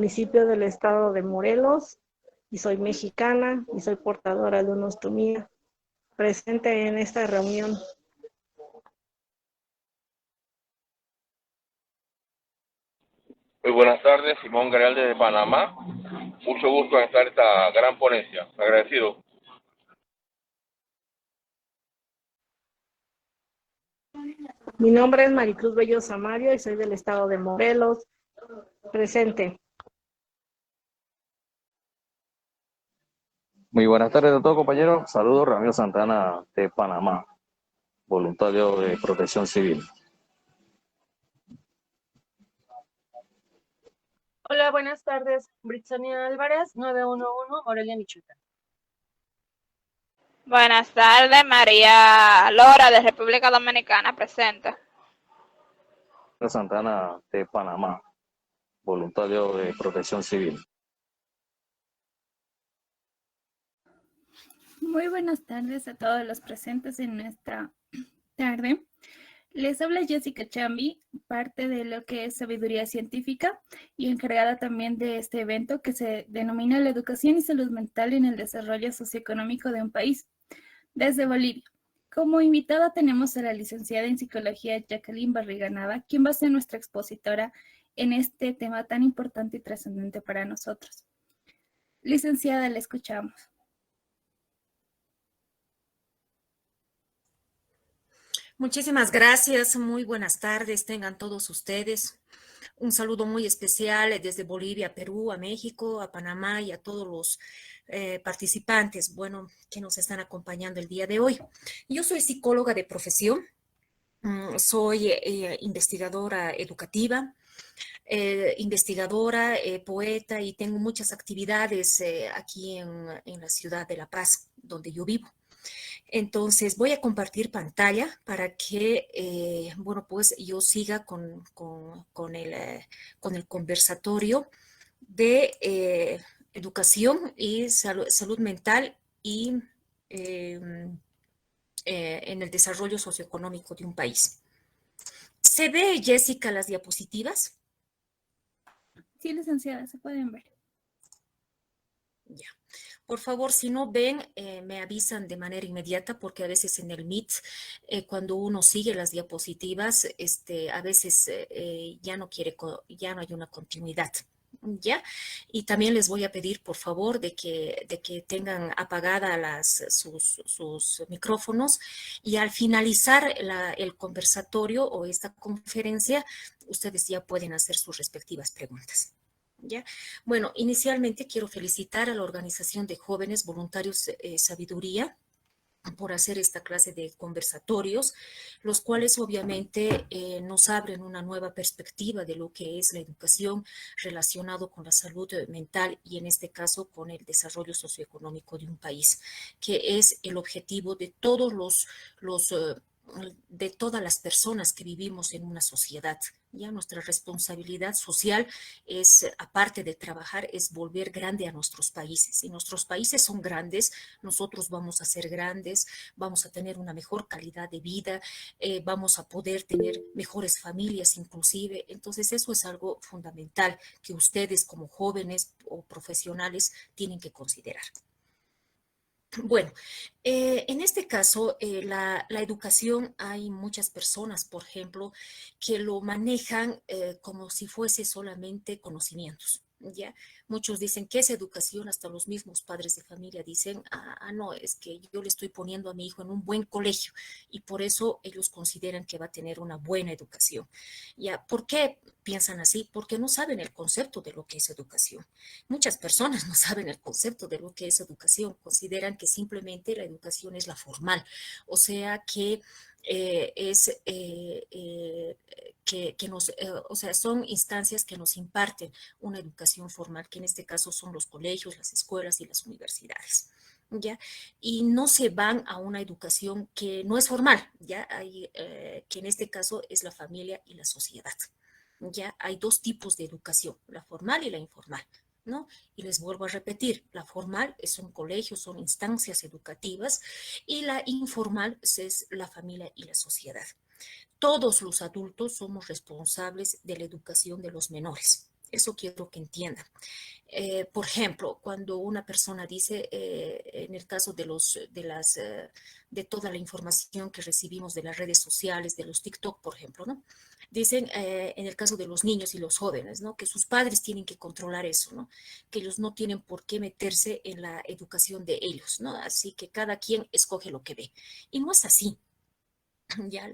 municipio del estado de Morelos y soy mexicana y soy portadora de una ostomía presente en esta reunión. Muy buenas tardes, Simón Garalde de Panamá. Mucho gusto en estar en esta gran ponencia. Agradecido. Mi nombre es Maricruz Bello Samario y soy del estado de Morelos. Presente. Muy buenas tardes a todos, compañeros. Saludos, Ramiro Santana de Panamá, voluntario de Protección Civil. Hola, buenas tardes. Britsania Álvarez, 911, Morelia, Michoacán. Buenas tardes, María Lora de República Dominicana, presente. Santana de Panamá, voluntario de Protección Civil. Muy buenas tardes a todos los presentes en esta tarde. Les habla Jessica Chambi, parte de lo que es Sabiduría Científica y encargada también de este evento que se denomina la educación y salud mental en el desarrollo socioeconómico de un país, desde Bolivia. Como invitada tenemos a la licenciada en Psicología Jacqueline Barriga Nava, quien va a ser nuestra expositora en este tema tan importante y trascendente para nosotros. Licenciada, la escuchamos. Muchísimas gracias, muy buenas tardes, tengan todos ustedes. Un saludo muy especial desde Bolivia, a Perú, a México, a Panamá y a todos los participantes, que nos están acompañando el día de hoy. Yo soy psicóloga de profesión, soy investigadora educativa, poeta y tengo muchas actividades aquí en la ciudad de La Paz, donde yo vivo. Entonces voy a compartir pantalla para que, pues yo siga con el conversatorio de educación y salud mental y en el desarrollo socioeconómico de un país. ¿Se ve, Jessica, las diapositivas? Sí, licenciada, se pueden ver. Ya. Por favor, si no ven, me avisan de manera inmediata porque a veces en el Meet, cuando uno sigue las diapositivas, a veces ya no hay una continuidad. ¿Ya? Y también les voy a pedir, por favor, de que tengan apagadas sus micrófonos y al finalizar el conversatorio o esta conferencia, ustedes ya pueden hacer sus respectivas preguntas. ¿Ya? Bueno, inicialmente quiero felicitar a la Organización de Jóvenes Voluntarios Sabiduría por hacer esta clase de conversatorios, los cuales obviamente nos abren una nueva perspectiva de lo que es la educación relacionado con la salud mental y en este caso con el desarrollo socioeconómico de un país, que es el objetivo de todos de todas las personas que vivimos en una sociedad. Ya nuestra responsabilidad social es, aparte de trabajar, es volver grande a nuestros países. Si nuestros países son grandes, nosotros vamos a ser grandes, vamos a tener una mejor calidad de vida, vamos a poder tener mejores familias inclusive. Entonces eso es algo fundamental que ustedes como jóvenes o profesionales tienen que considerar. Bueno, en este caso, la educación, hay muchas personas, por ejemplo, que lo manejan como si fuese solamente conocimientos. ¿Ya? Muchos dicen, ¿qué es educación? Hasta los mismos padres de familia dicen, no, es que yo le estoy poniendo a mi hijo en un buen colegio y por eso ellos consideran que va a tener una buena educación. ¿Ya? ¿Por qué piensan así? Porque no saben el concepto de lo que es educación. Muchas personas no saben el concepto de lo que es educación, consideran que simplemente la educación es la formal, o sea que o sea, son instancias que nos imparten una educación formal, que en este caso son los colegios, las escuelas y las universidades. ¿Ya? Y no se van a una educación que no es formal, ¿ya? Que en este caso es la familia y la sociedad. Ya hay dos tipos de educación, la formal y la informal, ¿no? Y les vuelvo a repetir, la formal son colegios, son instancias educativas y la informal es la familia y la sociedad. Todos los adultos somos responsables de la educación de los menores, Eso quiero que entiendan. Por ejemplo, cuando una persona dice, en el caso de toda la información que recibimos de las redes sociales, de los TikTok, por ejemplo, ¿no? Dicen, en el caso de los niños y los jóvenes, ¿no? Que sus padres tienen que controlar eso, ¿no? Que ellos no tienen por qué meterse en la educación de ellos, ¿no? Así que cada quien escoge lo que ve. Y no es así. Ya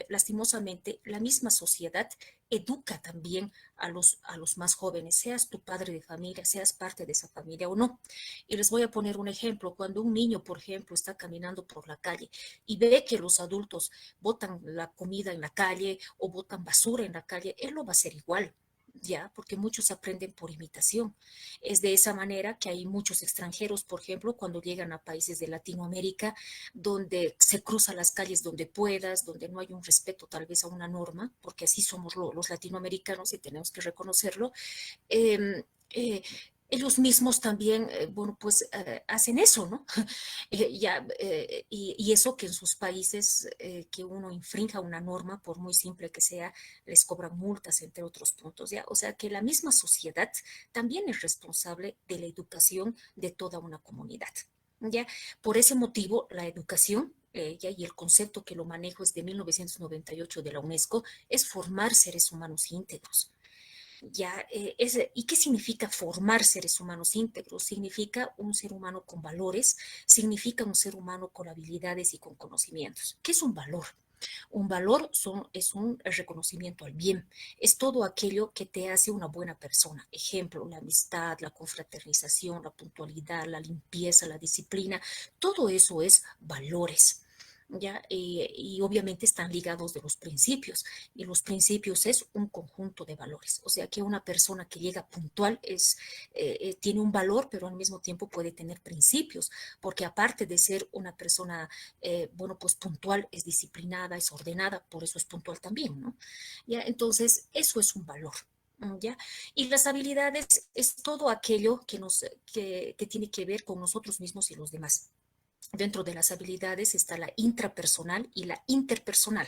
lastimosamente la misma sociedad educa también a los más jóvenes, seas tu padre de familia, seas parte de esa familia o no. Y les voy a poner un ejemplo. Cuando un niño, por ejemplo, está caminando por la calle y ve que los adultos botan la comida en la calle o botan basura en la calle, él lo va a hacer igual. Ya, porque muchos aprenden por imitación. Es de esa manera que hay muchos extranjeros, por ejemplo, cuando llegan a países de Latinoamérica, donde se cruzan las calles donde puedas, donde no hay un respeto tal vez a una norma, porque así somos los latinoamericanos y tenemos que reconocerlo. eh, eh, Ellos mismos también, bueno, pues hacen eso, ¿no? Y eso que en sus países que uno infrinja una norma, por muy simple que sea, les cobran multas, entre otros puntos, ¿ya? O sea que la misma sociedad también es responsable de la educación de toda una comunidad, ¿ya? Por ese motivo, la educación y el concepto que lo manejo es de 1998 de la UNESCO, es formar seres humanos íntegros. ¿Y qué significa formar seres humanos íntegros? Significa un ser humano con valores, significa un ser humano con habilidades y con conocimientos. ¿Qué es un valor? Un valor es un reconocimiento al bien, es todo aquello que te hace una buena persona. Ejemplo, la amistad, la confraternización, la puntualidad, la limpieza, la disciplina, todo eso es valores. ¿Ya? Y obviamente están ligados de los principios, y los principios es un conjunto de valores, o sea que una persona que llega puntual tiene un valor, pero al mismo tiempo puede tener principios, porque aparte de ser una persona, bueno, pues puntual, es disciplinada, es ordenada, por eso es puntual también, ¿no? ¿Ya? Entonces, eso es un valor. ¿Ya? Y las habilidades es todo aquello que tiene que ver con nosotros mismos y los demás. Dentro de las habilidades está la intrapersonal y la interpersonal.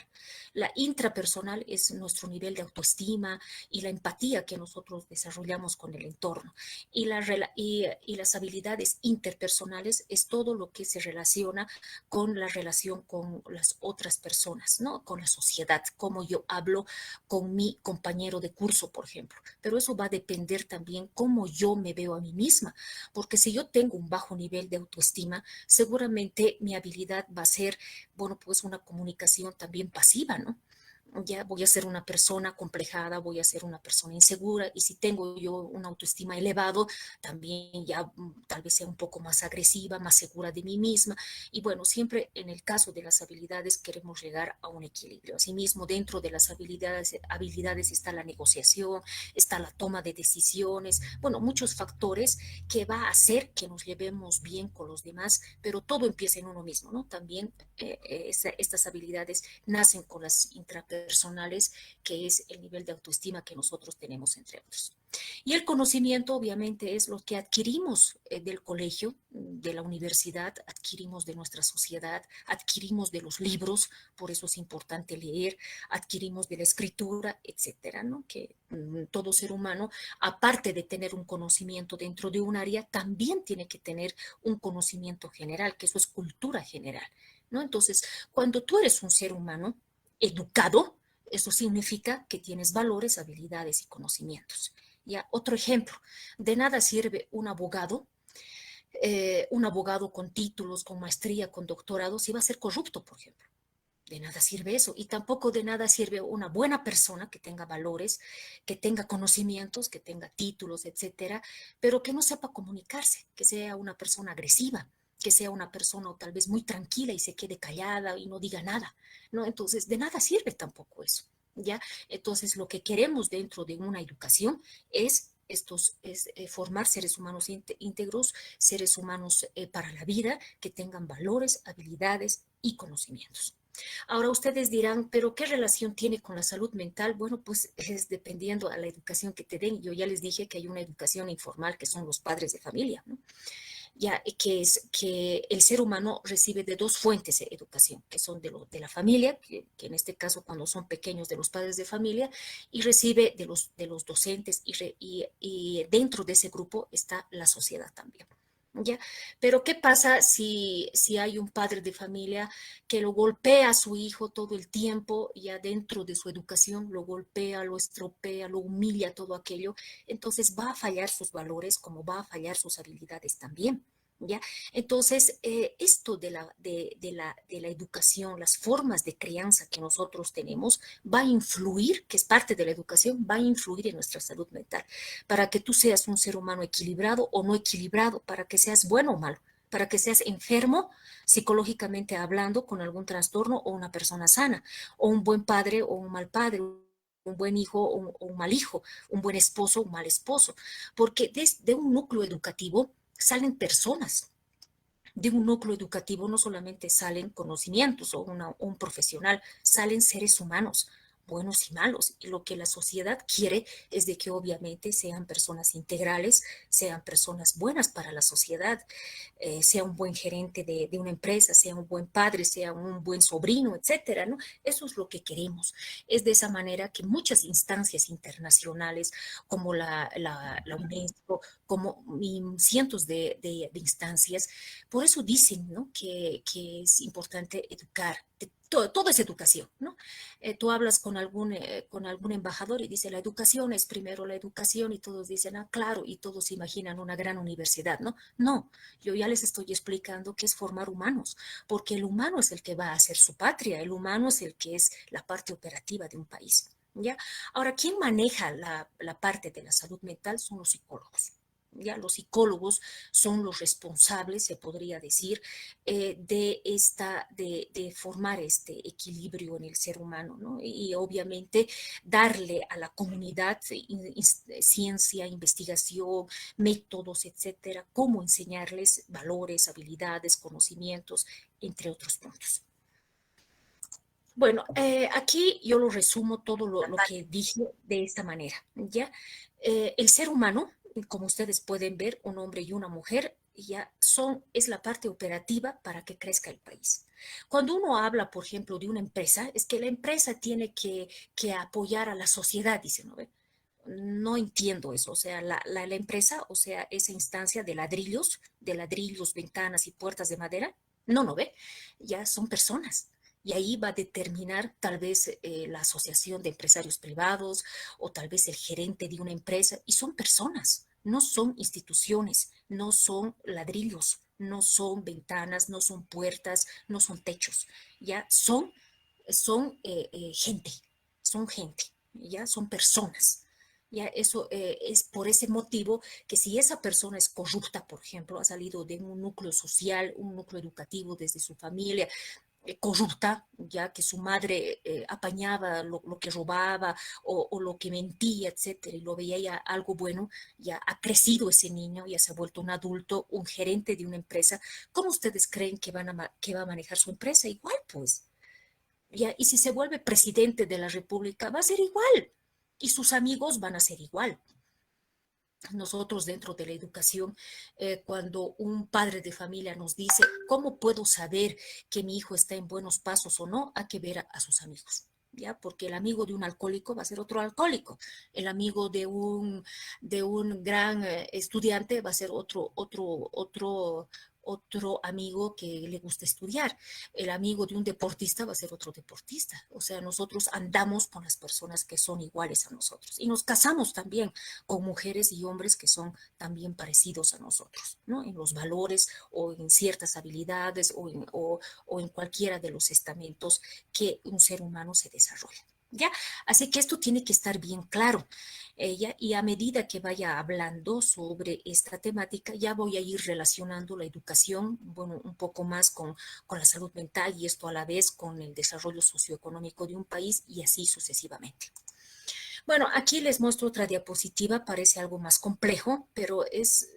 La intrapersonal es nuestro nivel de autoestima y la empatía que nosotros desarrollamos con el entorno. Y las habilidades interpersonales es todo lo que se relaciona con la relación con las otras personas, ¿no? Con la sociedad, cómo yo hablo con mi compañero de curso, por ejemplo. Pero eso va a depender también cómo yo me veo a mí misma, porque si yo tengo un bajo nivel de autoestima, seguramente mi habilidad va a ser, bueno, pues una comunicación también pasiva, ¿no? Ya voy a ser una persona complejada, voy a ser una persona insegura, y si tengo yo una autoestima elevado, también ya tal vez sea un poco más agresiva, más segura de mí misma, y bueno, siempre en el caso de las habilidades queremos llegar a un equilibrio. Asimismo, dentro de las habilidades está la negociación, está la toma de decisiones, bueno, muchos factores que va a hacer que nos llevemos bien con los demás, pero todo empieza en uno mismo, ¿no? También estas habilidades nacen con las intrapersonales, que es el nivel de autoestima que nosotros tenemos entre otros. Y el conocimiento obviamente es lo que adquirimos del colegio, de la universidad, adquirimos de nuestra sociedad, adquirimos de los libros, por eso es importante leer, adquirimos de la escritura, etcétera, ¿no? Que todo ser humano, aparte de tener un conocimiento dentro de un área, también tiene que tener un conocimiento general, que eso es cultura general, ¿no? Entonces, cuando tú eres un ser humano educado, eso significa que tienes valores, habilidades y conocimientos. Ya, otro ejemplo, de nada sirve un abogado con títulos, con maestría, con doctorado, si va a ser corrupto, por ejemplo. De nada sirve eso. Y tampoco de nada sirve una buena persona que tenga valores, que tenga conocimientos, que tenga títulos, etcétera, pero que no sepa comunicarse, que sea una persona agresiva, que sea una persona tal vez muy tranquila y se quede callada y no diga nada, ¿no? Entonces, de nada sirve tampoco eso, ¿ya? Entonces, lo que queremos dentro de una educación es formar seres humanos íntegros, seres humanos para la vida, que tengan valores, habilidades y conocimientos. Ahora ustedes dirán, ¿pero qué relación tiene con la salud mental? Bueno, pues es dependiendo a la educación que te den. Yo ya les dije que hay una educación informal que son los padres de familia, ¿no? ya que es que el ser humano recibe de dos fuentes de educación, que son de la familia, que en este caso cuando son pequeños de los padres de familia, y recibe de los docentes, y dentro de ese grupo está la sociedad también. ¿Ya? Pero ¿qué pasa si hay un padre de familia que lo golpea a su hijo todo el tiempo, ya dentro de su educación, lo golpea, lo estropea, lo humilla, todo aquello? Entonces va a fallar sus valores como va a fallar sus habilidades también. ¿Ya? Entonces, esto de la educación, las formas de crianza que nosotros tenemos, va a influir, que es parte de la educación, va a influir en nuestra salud mental, para que tú seas un ser humano equilibrado o no equilibrado, para que seas bueno o malo, para que seas enfermo psicológicamente hablando con algún trastorno o una persona sana, o un buen padre o un mal padre, un buen hijo o un mal hijo, un buen esposo o un mal esposo, porque desde un núcleo educativo salen personas. De un núcleo educativo no solamente salen conocimientos o un profesional, salen seres humanos, buenos y malos. Y lo que la sociedad quiere es de que obviamente sean personas integrales, sean personas buenas para la sociedad, sea un buen gerente de una empresa, sea un buen padre, sea un buen sobrino, etcétera, ¿no? Eso es lo que queremos. Es de esa manera que muchas instancias internacionales como la UNESCO, como cientos de instancias, por eso dicen, ¿no?, que es importante educar. Todo es educación, ¿no? Tú hablas con algún embajador y dice, la educación es primero la educación, y todos dicen, ah, claro, y todos se imaginan una gran universidad, ¿no? No, yo ya les estoy explicando que es formar humanos, porque el humano es el que va a hacer su patria, el humano es el que es la parte operativa de un país, ¿ya? Ahora, ¿quién maneja la parte de la salud mental? Son los psicólogos. Ya los psicólogos son los responsables, se podría decir, de formar este equilibrio en el ser humano, ¿no? Y obviamente darle a la comunidad ciencia, investigación, métodos, etcétera, cómo enseñarles valores, habilidades, conocimientos, entre otros puntos. Bueno, aquí yo lo resumo todo lo que dije de esta manera, ¿ya? El ser humano, como ustedes pueden ver, un hombre y una mujer, ya es la parte operativa para que crezca el país. Cuando uno habla, por ejemplo, de una empresa, es que la empresa tiene que apoyar a la sociedad, dice, ¿no ve? No entiendo eso, o sea, la empresa, o sea, esa instancia de ladrillos, ventanas y puertas de madera, no ve, ya son personas. Y ahí va a determinar tal vez la asociación de empresarios privados o tal vez el gerente de una empresa. Y son personas, no son instituciones, no son ladrillos, no son ventanas, no son puertas, no son techos. Ya son gente, ya son personas. Ya eso es por ese motivo que si esa persona es corrupta, por ejemplo, ha salido de un núcleo social, un núcleo educativo desde su familia, corrupta, ya que su madre apañaba lo que robaba o lo que mentía, etcétera, y lo veía ya algo bueno, ya ha crecido ese niño, ya se ha vuelto un adulto, un gerente de una empresa. ¿Cómo ustedes creen que va a manejar su empresa? Igual, pues. Ya, y si se vuelve presidente de la República, va a ser igual. Y sus amigos van a ser igual. Nosotros dentro de la educación, cuando un padre de familia nos dice, ¿cómo puedo saber que mi hijo está en buenos pasos o no? Hay que ver a sus amigos, ¿ya? Porque el amigo de un alcohólico va a ser otro alcohólico. El amigo de un gran estudiante va a ser otro amigo que le gusta estudiar. El amigo de un deportista va a ser otro deportista. O sea, nosotros andamos con las personas que son iguales a nosotros y nos casamos también con mujeres y hombres que son también parecidos a nosotros, ¿no? En los valores o en ciertas habilidades o en cualquiera de los estamentos que un ser humano se desarrolla. ¿Ya? Así que esto tiene que estar bien claro. Y a medida que vaya hablando sobre esta temática, ya voy a ir relacionando la educación, bueno, un poco más con la salud mental y esto a la vez con el desarrollo socioeconómico de un país y así sucesivamente. Bueno, aquí les muestro otra diapositiva, parece algo más complejo, pero es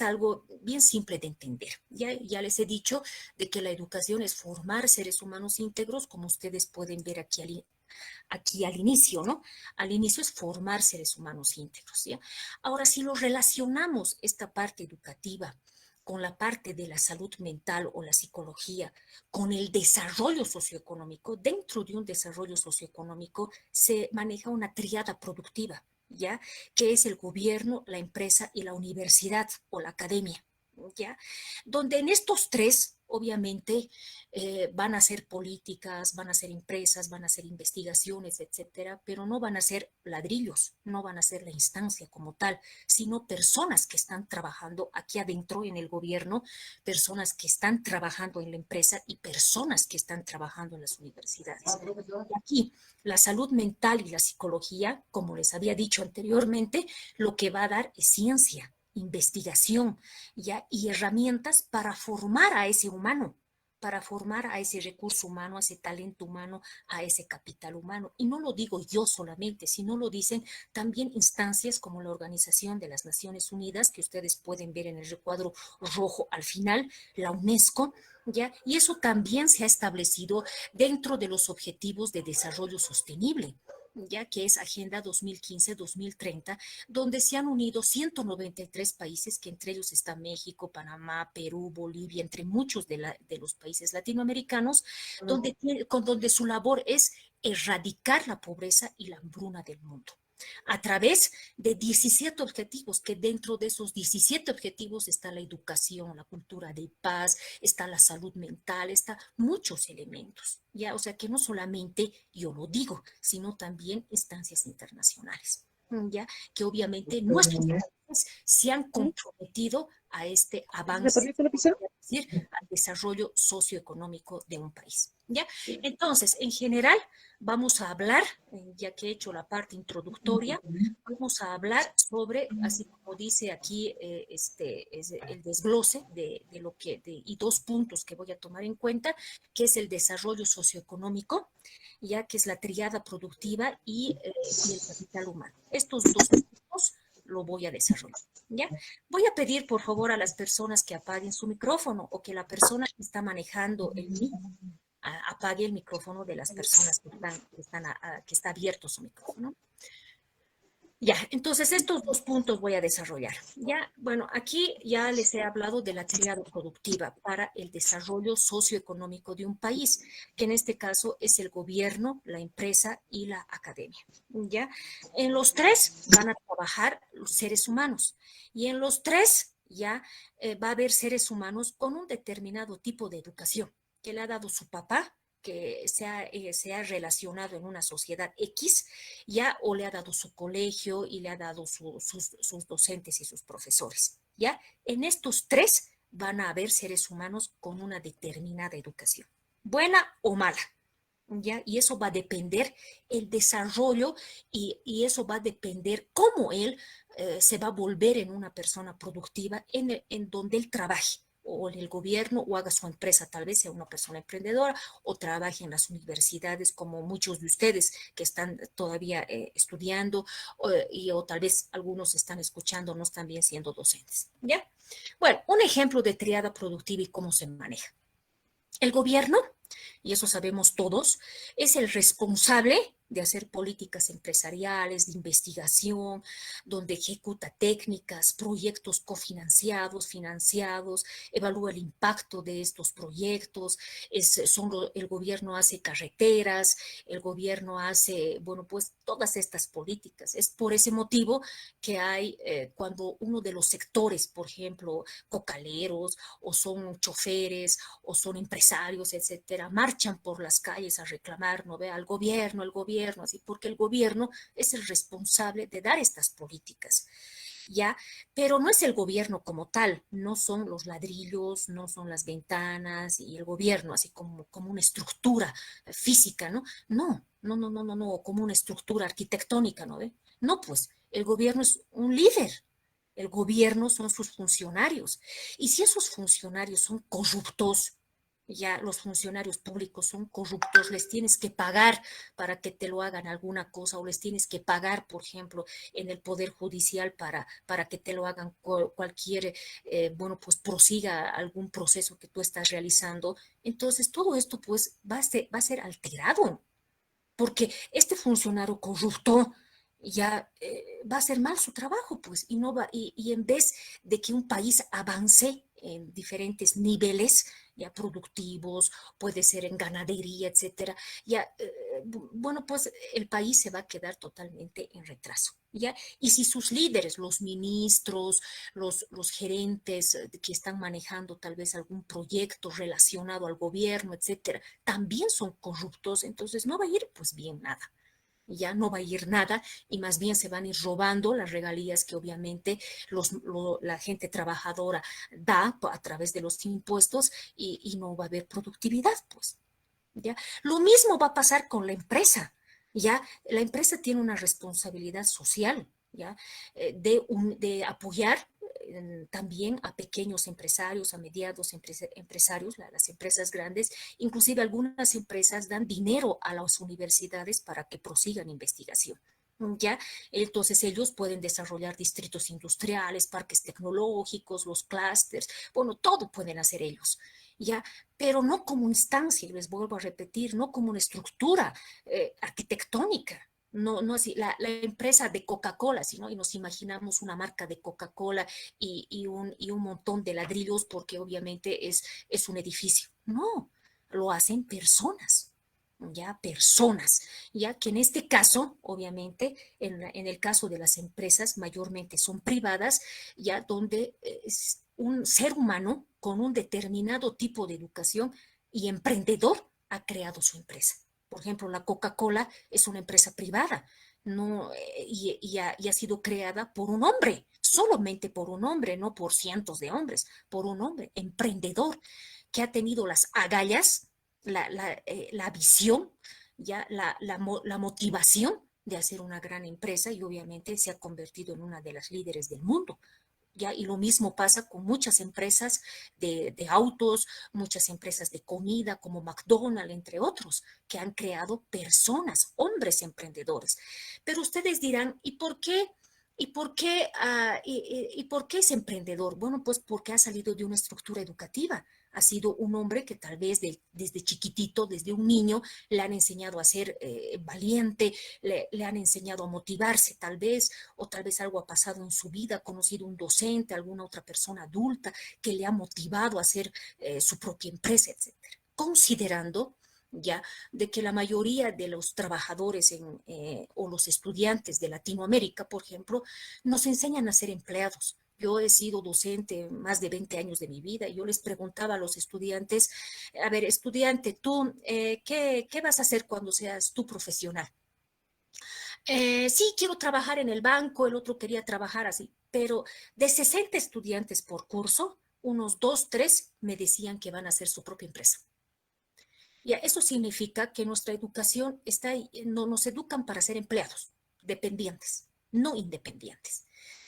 algo bien simple de entender. Ya les he dicho de que la educación es formar seres humanos íntegros, como ustedes pueden ver aquí aquí al inicio, ¿no? Al inicio es formar seres humanos íntegros, ¿ya? Ahora, si lo relacionamos esta parte educativa con la parte de la salud mental o la psicología, con el desarrollo socioeconómico, dentro de un desarrollo socioeconómico se maneja una tríada productiva, ¿ya? Que es el gobierno, la empresa y la universidad o la academia, ¿ya? Donde en estos tres, obviamente, van a ser políticas, van a ser empresas, van a ser investigaciones, etcétera, pero no van a ser ladrillos, no van a ser la instancia como tal, sino personas que están trabajando aquí adentro en el gobierno, personas que están trabajando en la empresa y personas que están trabajando en las universidades. Y aquí, la salud mental y la psicología, como les había dicho anteriormente, lo que va a dar es ciencia, investigación, ¿ya? Y herramientas para formar a ese humano, para formar a ese recurso humano, a ese talento humano, a ese capital humano. Y no lo digo yo solamente, sino lo dicen también instancias como la Organización de las Naciones Unidas, que ustedes pueden ver en el recuadro rojo al final, la UNESCO, ¿ya? Y eso también se ha establecido dentro de los Objetivos de Desarrollo Sostenible, ya que es Agenda 2015-2030, donde se han unido 193 países, que entre ellos está México, Panamá, Perú, Bolivia, entre muchos de los países latinoamericanos, donde su labor es erradicar la pobreza y la hambruna del mundo a través de 17 objetivos, que dentro de esos 17 objetivos está la educación, la cultura de paz, está la salud mental, está muchos elementos, ¿ya? O sea que no solamente yo lo digo, sino también instancias internacionales, ¿ya? Que obviamente nuestros países se han comprometido a este avance, es decir, al desarrollo socioeconómico de un país, ¿ya? Entonces, en general, vamos a hablar, ya que he hecho la parte introductoria, vamos a hablar sobre, así como dice aquí, es el desglose de lo que, y dos puntos que voy a tomar en cuenta, que es el desarrollo socioeconómico, ya que es la tríada productiva y el capital humano. Estos dos puntos lo voy a desarrollar, ¿ya? Voy a pedir, por favor, a las personas que apaguen su micrófono o que la persona que está manejando el mic apague el micrófono de las personas que está abierto su micrófono. Ya, entonces estos dos puntos voy a desarrollar. Ya, bueno, aquí ya les he hablado de la tríada productiva para el desarrollo socioeconómico de un país, que en este caso es el gobierno, la empresa y la academia. Ya, en los tres van a trabajar los seres humanos y en los tres ya va a haber seres humanos con un determinado tipo de educación que le ha dado su papá, que se ha relacionado en una sociedad X, ya, o le ha dado su colegio y le ha dado sus docentes y sus profesores, ya. En estos tres van a haber seres humanos con una determinada educación, buena o mala, ya, y eso va a depender el desarrollo y eso va a depender cómo él se va a volver en una persona productiva en donde él trabaje, o en el gobierno, o haga su empresa, tal vez sea una persona emprendedora, o trabaje en las universidades, como muchos de ustedes que están todavía estudiando, o tal vez algunos están escuchándonos también siendo docentes, ¿ya? Bueno, un ejemplo de triada productiva y cómo se maneja. El gobierno, y eso sabemos todos, es el responsable de hacer políticas empresariales, de investigación, donde ejecuta técnicas, proyectos cofinanciados, financiados, evalúa el impacto de estos proyectos, el gobierno hace carreteras, el gobierno hace, bueno, pues todas estas políticas. Es por ese motivo que hay, cuando uno de los sectores, por ejemplo, cocaleros, o son choferes, o son empresarios, etcétera, marchan por las calles a reclamar, ¿no ve? Al gobierno, así, porque el gobierno es el responsable de dar estas políticas, ¿ya? Pero no es el gobierno como tal, no son los ladrillos, no son las ventanas y el gobierno, así como una estructura física, ¿no? No, como una estructura arquitectónica, ¿no ve? No, pues, el gobierno es un líder. El gobierno son sus funcionarios. Y si esos funcionarios son corruptos, ya los funcionarios públicos son corruptos, les tienes que pagar para que te lo hagan alguna cosa, o les tienes que pagar, por ejemplo, en el Poder Judicial para que te lo hagan cualquier, bueno, pues prosiga algún proceso que tú estás realizando. Entonces, todo esto pues va a ser alterado. porque este funcionario corrupto ya va a hacer mal su trabajo, pues, y no va, y en vez de que un país avance en diferentes niveles, ya productivos, puede ser en ganadería, etcétera, ya, bueno, pues el país se va a quedar totalmente en retraso, ¿ya? Y si sus líderes, los ministros, los gerentes que están manejando tal vez algún proyecto relacionado al gobierno, etcétera, también son corruptos, entonces no va a ir pues bien nada. Ya no va a ir nada y más bien se van a ir robando las regalías que obviamente la gente trabajadora da a través de los impuestos y no va a haber productividad, pues. ¿Ya? Lo mismo va a pasar con la empresa. ¿Ya? La empresa tiene una responsabilidad social, ¿ya? De apoyar también a pequeños empresarios, a mediados empresarios, las empresas grandes, inclusive algunas empresas dan dinero a las universidades para que prosigan investigación. ¿Ya? Entonces ellos pueden desarrollar distritos industriales, parques tecnológicos, los clústeres, bueno, todo pueden hacer ellos, ¿ya? Pero no como instancia, les vuelvo a repetir, no como una estructura arquitectónica. No, no así, la empresa de Coca-Cola, sino, y nos imaginamos una marca de Coca-Cola y un montón de ladrillos porque obviamente es un edificio. No, lo hacen personas, ya personas, ya que en este caso, obviamente, en el caso de las empresas, mayormente son privadas, ya donde es un ser humano con un determinado tipo de educación y emprendedor ha creado su empresa. Por ejemplo, la Coca-Cola es una empresa privada, no, y ha sido creada por un hombre, solamente por un hombre, no por cientos de hombres, por un hombre emprendedor que ha tenido las agallas, la visión, ya la motivación de hacer una gran empresa y obviamente se ha convertido en una de las líderes del mundo. ¿Ya? Y lo mismo pasa con muchas empresas de autos, muchas empresas de comida como McDonald's, entre otros, que han creado personas, hombres emprendedores. Pero ustedes dirán, ¿y por qué? ¿Y por qué es emprendedor? Bueno, pues porque ha salido de una estructura educativa. Ha sido un hombre que tal vez desde chiquitito, desde un niño, le han enseñado a ser valiente, le han enseñado a motivarse tal vez, o tal vez algo ha pasado en su vida, ha conocido un docente, alguna otra persona adulta que le ha motivado a hacer su propia empresa, etcétera. Considerando ya de que la mayoría de los trabajadores o los estudiantes de Latinoamérica, por ejemplo, nos enseñan a ser empleados. Yo he sido docente más de 20 años de mi vida y yo les preguntaba a los estudiantes, a ver, estudiante, tú, ¿qué vas a hacer cuando seas tú profesional? Sí, quiero trabajar en el banco, el otro quería trabajar así, pero de 60 estudiantes por curso, unos 2, 3 me decían que van a hacer su propia empresa. Ya, eso significa que nuestra educación está ahí, no nos educan para ser empleados, dependientes, no independientes.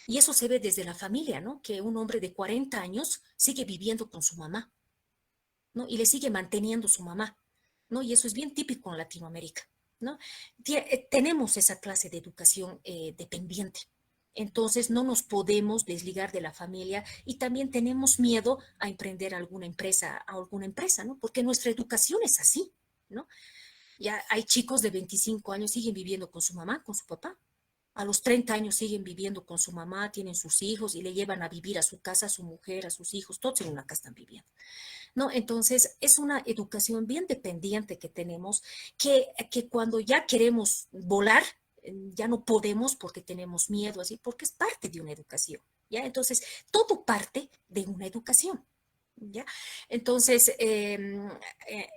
Y eso se ve desde la familia, ¿no? Que un hombre de 40 años sigue viviendo con su mamá, ¿no? Y le sigue manteniendo su mamá, ¿no? Y eso es bien típico en Latinoamérica, ¿no? Tenemos esa clase de educación dependiente. Entonces no nos podemos desligar de la familia y también tenemos miedo a emprender alguna empresa, ¿no? Porque nuestra educación es así, ¿no? Ya hay chicos de 25 años siguen viviendo con su mamá, con su papá. A los 30 años siguen viviendo con su mamá, tienen sus hijos y le llevan a vivir a su casa, a su mujer, a sus hijos, todos en una casa están viviendo. ¿No? Entonces, es una educación bien dependiente que tenemos, que cuando ya queremos volar, ya no podemos porque tenemos miedo, así, porque es parte de una educación, ¿ya? Entonces, todo parte de una educación, ¿ya? Entonces,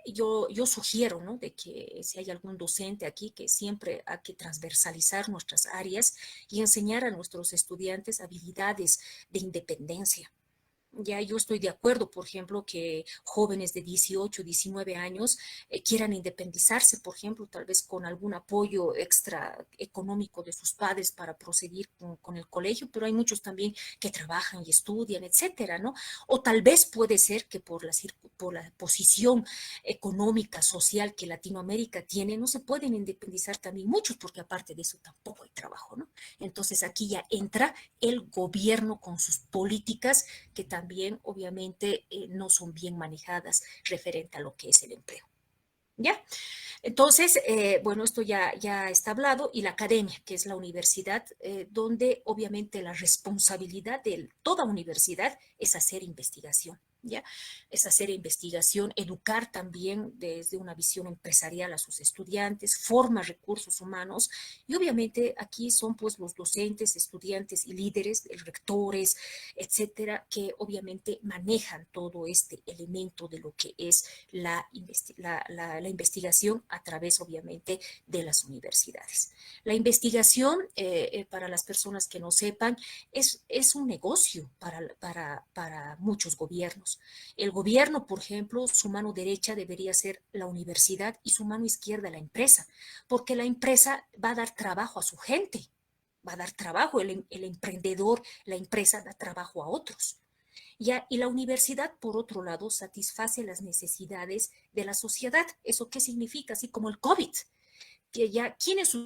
yo sugiero, ¿no? De que si hay algún docente aquí, que siempre hay que transversalizar nuestras áreas y enseñar a nuestros estudiantes habilidades de independencia. Ya yo estoy de acuerdo, por ejemplo, que jóvenes de 18, 19 años quieran independizarse, por ejemplo, tal vez con algún apoyo extra económico de sus padres para proseguir con el colegio, pero hay muchos también que trabajan y estudian, etcétera, ¿no? O tal vez puede ser que por la posición económica, social que Latinoamérica tiene, no se pueden independizar también muchos, porque aparte de eso tampoco hay trabajo, ¿no? Entonces aquí ya entra el gobierno con sus políticas que también obviamente no son bien manejadas referente a lo que es el empleo. ¿ya? Entonces, bueno, esto ya está hablado, y la academia, que es la universidad, donde obviamente la responsabilidad de toda universidad es hacer investigación, ¿ya? Es hacer investigación, educar también desde una visión empresarial a sus estudiantes, forma recursos humanos, y obviamente aquí son pues los docentes, estudiantes y líderes, rectores, etcétera, que obviamente manejan todo este elemento de lo que es la investigación a través, obviamente, de las universidades. La investigación, para las personas que no sepan, es un negocio para muchos gobiernos. El gobierno, por ejemplo, su mano derecha debería ser la universidad y su mano izquierda la empresa, porque la empresa va a dar trabajo a su gente, va a dar trabajo, el emprendedor, la empresa da trabajo a otros. ¿Ya? Y la universidad, por otro lado, satisface las necesidades de la sociedad. ¿Eso qué significa? Así como el COVID. Que ya, ¿quiénes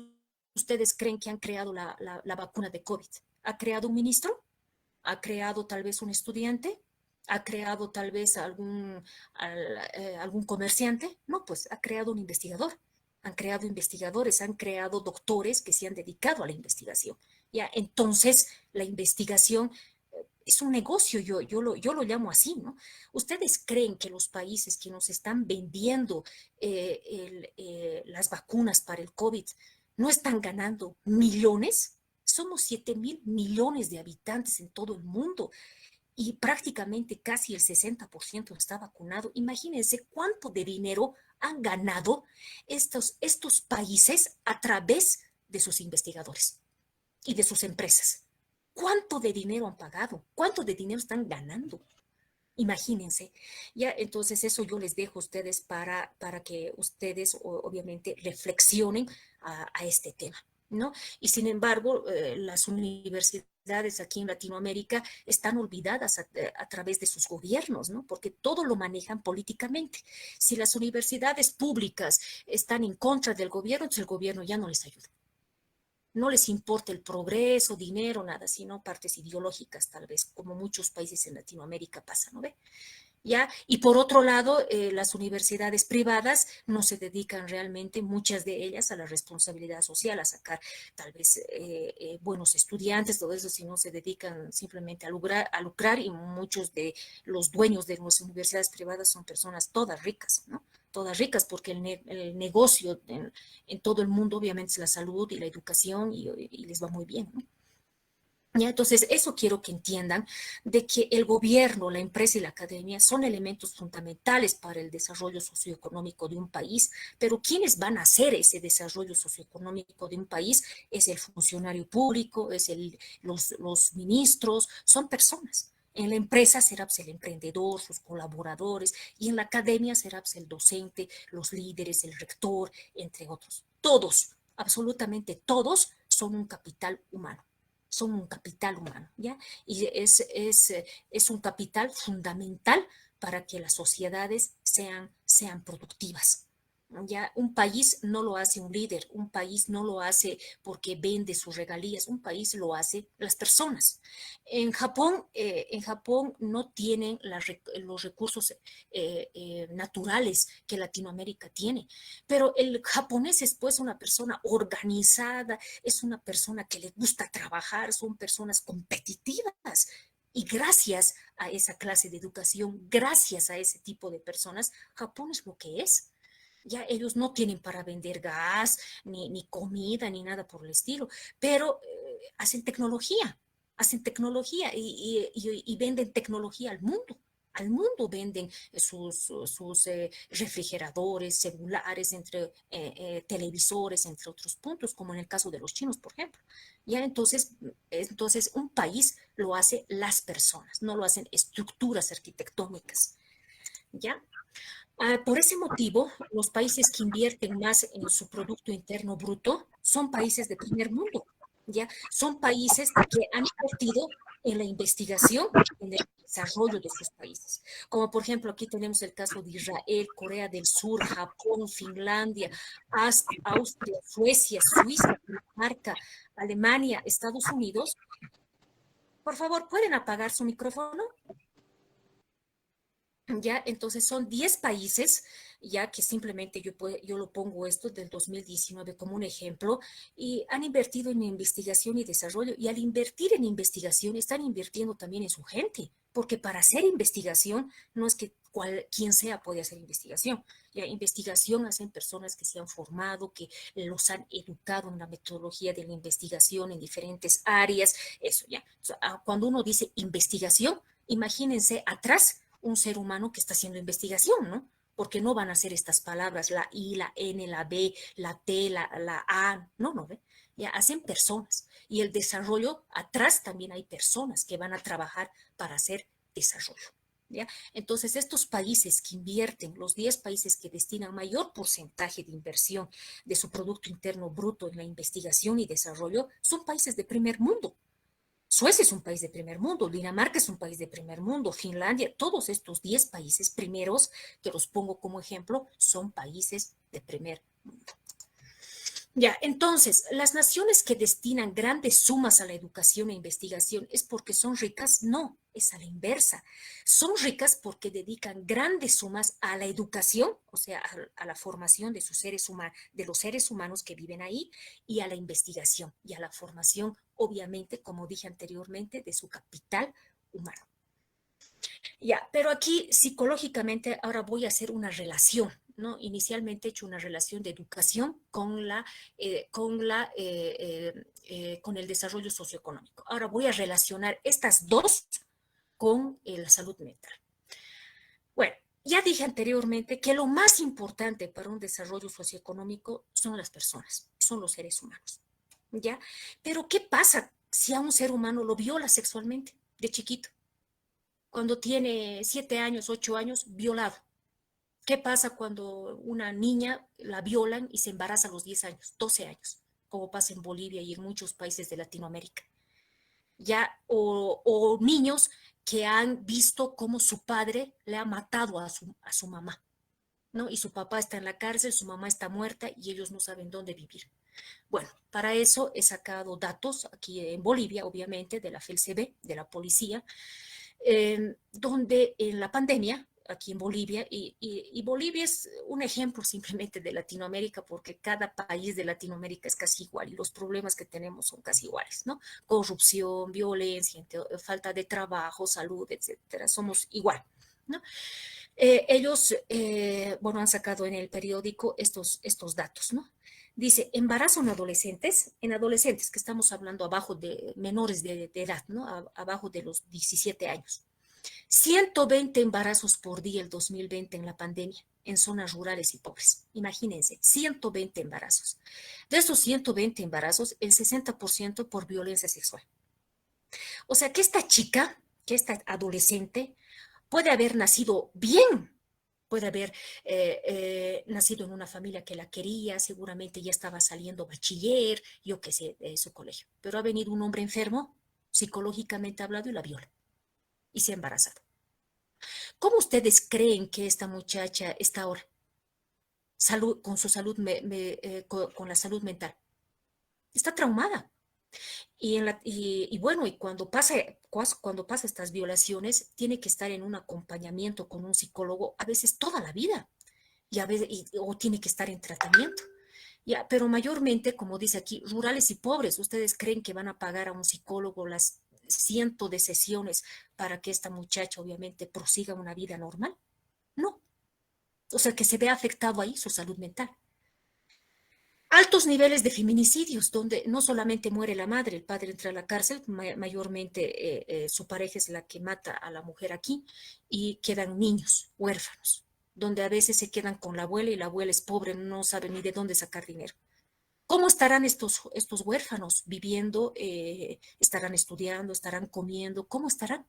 ustedes creen que han creado la vacuna de COVID? ¿Ha creado un ministro? ¿Ha creado tal vez un estudiante? ¿Ha creado tal vez algún comerciante? No, pues ha creado un investigador. Han creado investigadores, han creado doctores que se han dedicado a la investigación. ¿Ya? Entonces, la investigación es un negocio, yo lo llamo así, ¿no? ¿Ustedes creen que los países que nos están vendiendo las vacunas para el COVID no están ganando millones? Somos 7.000 millones de habitantes en todo el mundo y prácticamente casi el 60% está vacunado. Imagínense cuánto de dinero han ganado estos países a través de sus investigadores y de sus empresas. ¿Cuánto de dinero han pagado? ¿Cuánto de dinero están ganando? Imagínense. Ya, entonces eso yo les dejo a ustedes para que ustedes obviamente reflexionen a este tema, ¿no? Y sin embargo, las universidades aquí en Latinoamérica están olvidadas a través de sus gobiernos, ¿no? Porque todo lo manejan políticamente. Si las universidades públicas están en contra del gobierno, entonces el gobierno ya no les ayuda. No les importa el progreso, dinero, nada, sino partes ideológicas, tal vez, como muchos países en Latinoamérica pasa, ¿no ve? ¿Ya? Y por otro lado, las universidades privadas no se dedican realmente, muchas de ellas, a la responsabilidad social, a sacar tal vez buenos estudiantes, todo eso, sino se dedican simplemente a lucrar, y muchos de los dueños de las universidades privadas son personas todas ricas, ¿no? Todas ricas, porque el negocio en todo el mundo obviamente es la salud y la educación, y les va muy bien, ¿no? ¿Ya? Entonces, eso quiero que entiendan, de que el gobierno, la empresa y la academia son elementos fundamentales para el desarrollo socioeconómico de un país, pero quienes van a hacer ese desarrollo socioeconómico de un país es el funcionario público, es los ministros, son personas. En la empresa será pues, el emprendedor, sus colaboradores, y en la academia será pues, el docente, los líderes, el rector, entre otros. Todos, absolutamente todos, son un capital humano. Son un capital humano, ¿ya? Y es un capital fundamental para que las sociedades sean productivas. Ya, un país no lo hace un líder, un país no lo hace porque vende sus regalías, un país lo hace las personas. En Japón no tienen los recursos naturales que Latinoamérica tiene, pero el japonés es pues una persona organizada, es una persona que le gusta trabajar, son personas competitivas. Y gracias a esa clase de educación, gracias a ese tipo de personas, Japón es lo que es. Ya ellos no tienen para vender gas, ni comida, ni nada por el estilo, pero hacen tecnología y venden tecnología al mundo. Al mundo venden sus refrigeradores, celulares, televisores, entre otros puntos, como en el caso de los chinos, por ejemplo. Ya entonces un país lo hace las personas, no lo hacen estructuras arquitectónicas. ¿Ya? Por ese motivo, los países que invierten más en su Producto Interno Bruto son países de primer mundo, ¿ya? Son países que han invertido en la investigación, en el desarrollo de sus países. Como por ejemplo, aquí tenemos el caso de Israel, Corea del Sur, Japón, Finlandia, Austria, Suecia, Suiza, Dinamarca, Alemania, Estados Unidos. Por favor, ¿pueden apagar su micrófono? Ya, entonces son 10 países, ya que simplemente yo lo pongo esto del 2019 como un ejemplo, y han invertido en investigación y desarrollo, y al invertir en investigación están invirtiendo también en su gente, porque para hacer investigación no es que quien sea puede hacer investigación. Ya, investigación hacen personas que se han formado, que los han educado en la metodología de la investigación en diferentes áreas, eso ya. O sea, cuando uno dice investigación, imagínense atrás un ser humano que está haciendo investigación, ¿no? Porque no van a ser estas palabras, la I, la N, la B, la T, la A, no, ¿ve? Ya hacen personas. Y el desarrollo, atrás también hay personas que van a trabajar para hacer desarrollo. ¿Ya? Entonces, estos países que invierten, los 10 países que destinan mayor porcentaje de inversión de su Producto Interno Bruto en la investigación y desarrollo, son países de primer mundo. Suecia es un país de primer mundo, Dinamarca es un país de primer mundo, Finlandia, todos estos 10 países primeros, que los pongo como ejemplo, son países de primer mundo. Ya, entonces, las naciones que destinan grandes sumas a la educación e investigación, ¿es porque son ricas? No, es a la inversa. Son ricas porque dedican grandes sumas a la educación, o sea, a la formación de de los seres humanos que viven ahí, y a la investigación y a la formación, obviamente, como dije anteriormente, de su capital humano. Ya, pero aquí psicológicamente ahora voy a hacer una relación, ¿no? Inicialmente he hecho una relación de educación con con el desarrollo socioeconómico. Ahora voy a relacionar estas dos con la salud mental. Bueno, ya dije anteriormente que lo más importante para un desarrollo socioeconómico son las personas, son los seres humanos, ¿ya? Pero ¿qué pasa si a un ser humano lo viola sexualmente de chiquito? Cuando tiene 7 años, 8 años, violado. ¿Qué pasa cuando una niña la violan y se embaraza a los 10 años, 12 años, como pasa en Bolivia y en muchos países de Latinoamérica? Ya, o niños que han visto cómo su padre le ha matado a su mamá, ¿no? Y su papá está en la cárcel, su mamá está muerta y ellos no saben dónde vivir. Bueno, para eso he sacado datos aquí en Bolivia, obviamente, de la FELCB, de la policía, donde en la pandemia, aquí en Bolivia, y Bolivia es un ejemplo simplemente de Latinoamérica, porque cada país de Latinoamérica es casi igual y los problemas que tenemos son casi iguales, ¿no? Corrupción, violencia, falta de trabajo, salud, etcétera, somos igual, ¿no? Ellos, bueno, han sacado en el periódico estos datos, ¿no? Dice, embarazo en adolescentes que estamos hablando abajo de menores de edad, ¿no? Abajo de los 17 años. 120 embarazos por día el 2020 en la pandemia, en zonas rurales y pobres. Imagínense, 120 embarazos. De estos 120 embarazos, el 60% por violencia sexual. O sea que esta chica, que esta adolescente, puede haber nacido bien, puede haber nacido en una familia que la quería, seguramente ya estaba saliendo bachiller, yo qué sé, de su colegio. Pero ha venido un hombre enfermo, psicológicamente hablado, y la viola. Y se ha embarazado. ¿Cómo ustedes creen que esta muchacha está ahora? Con su salud, con la salud mental. Está traumada. Y bueno, y cuando pasa estas violaciones, tiene que estar en un acompañamiento con un psicólogo, a veces toda la vida, y a veces, o tiene que estar en tratamiento. Ya, pero mayormente, como dice aquí, rurales y pobres, ¿ustedes creen que van a pagar a un psicólogo las cientos de sesiones para que esta muchacha obviamente prosiga una vida normal? No. O sea, que se ve afectado ahí su salud mental. Altos niveles de feminicidios, donde no solamente muere la madre, el padre entra a la cárcel, mayormente su pareja es la que mata a la mujer aquí, y quedan niños, huérfanos, donde a veces se quedan con la abuela y la abuela es pobre, no sabe ni de dónde sacar dinero. ¿Cómo estarán estos huérfanos viviendo? ¿Estarán estudiando? ¿Estarán comiendo? ¿Cómo estarán?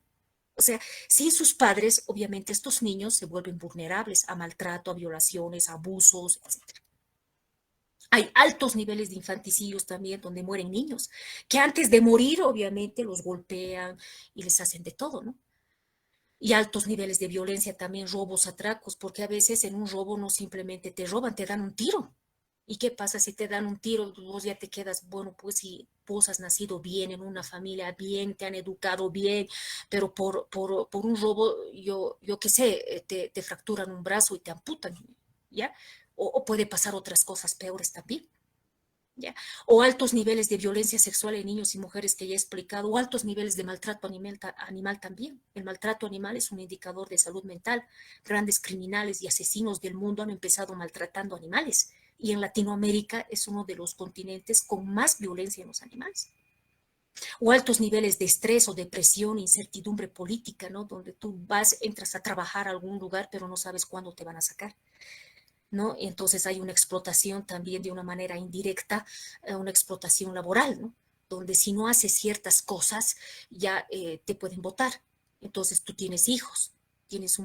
O sea, sin sus padres, obviamente estos niños se vuelven vulnerables a maltrato, a violaciones, a abusos, etc. Hay altos niveles de infanticidios también, donde mueren niños, que antes de morir, obviamente, los golpean y les hacen de todo, ¿no? Y altos niveles de violencia también, robos, atracos, porque a veces en un robo no simplemente te roban, te dan un tiro. ¿Y qué pasa si te dan un tiro? Vos ya te quedas, bueno, pues si vos has nacido bien, en una familia bien, te han educado bien, pero por un robo, yo qué sé, te fracturan un brazo y te amputan, ¿ya? O puede pasar otras cosas peores también. ¿Ya? O altos niveles de violencia sexual en niños y mujeres que ya he explicado, o altos niveles de maltrato animal también. El maltrato animal es un indicador de salud mental. Grandes criminales y asesinos del mundo han empezado maltratando animales y en Latinoamérica es uno de los continentes con más violencia en los animales. O altos niveles de estrés o depresión, incertidumbre política, ¿no? Donde tú entras a trabajar a algún lugar, pero no sabes cuándo te van a sacar. ¿No? Entonces hay una explotación también de una manera indirecta, una explotación laboral, ¿no? Donde si no haces ciertas cosas ya te pueden votar. Entonces tú tienes hijos, tienes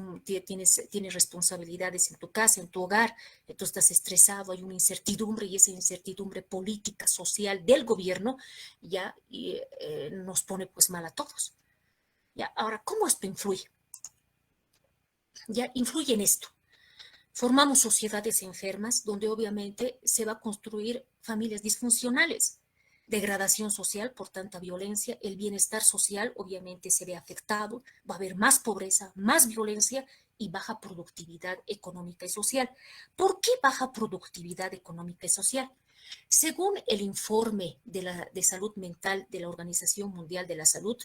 responsabilidades en tu casa, en tu hogar, entonces estás estresado, hay una incertidumbre y esa incertidumbre política, social del gobierno ya nos pone pues mal a todos. ¿Ya? Ahora, ¿cómo esto influye? Ya influye en esto. Formamos sociedades enfermas donde obviamente se va a construir familias disfuncionales, degradación social por tanta violencia, el bienestar social obviamente se ve afectado, va a haber más pobreza, más violencia y baja productividad económica y social. ¿Por qué baja productividad económica y social? Según el informe de salud mental de la Organización Mundial de la Salud,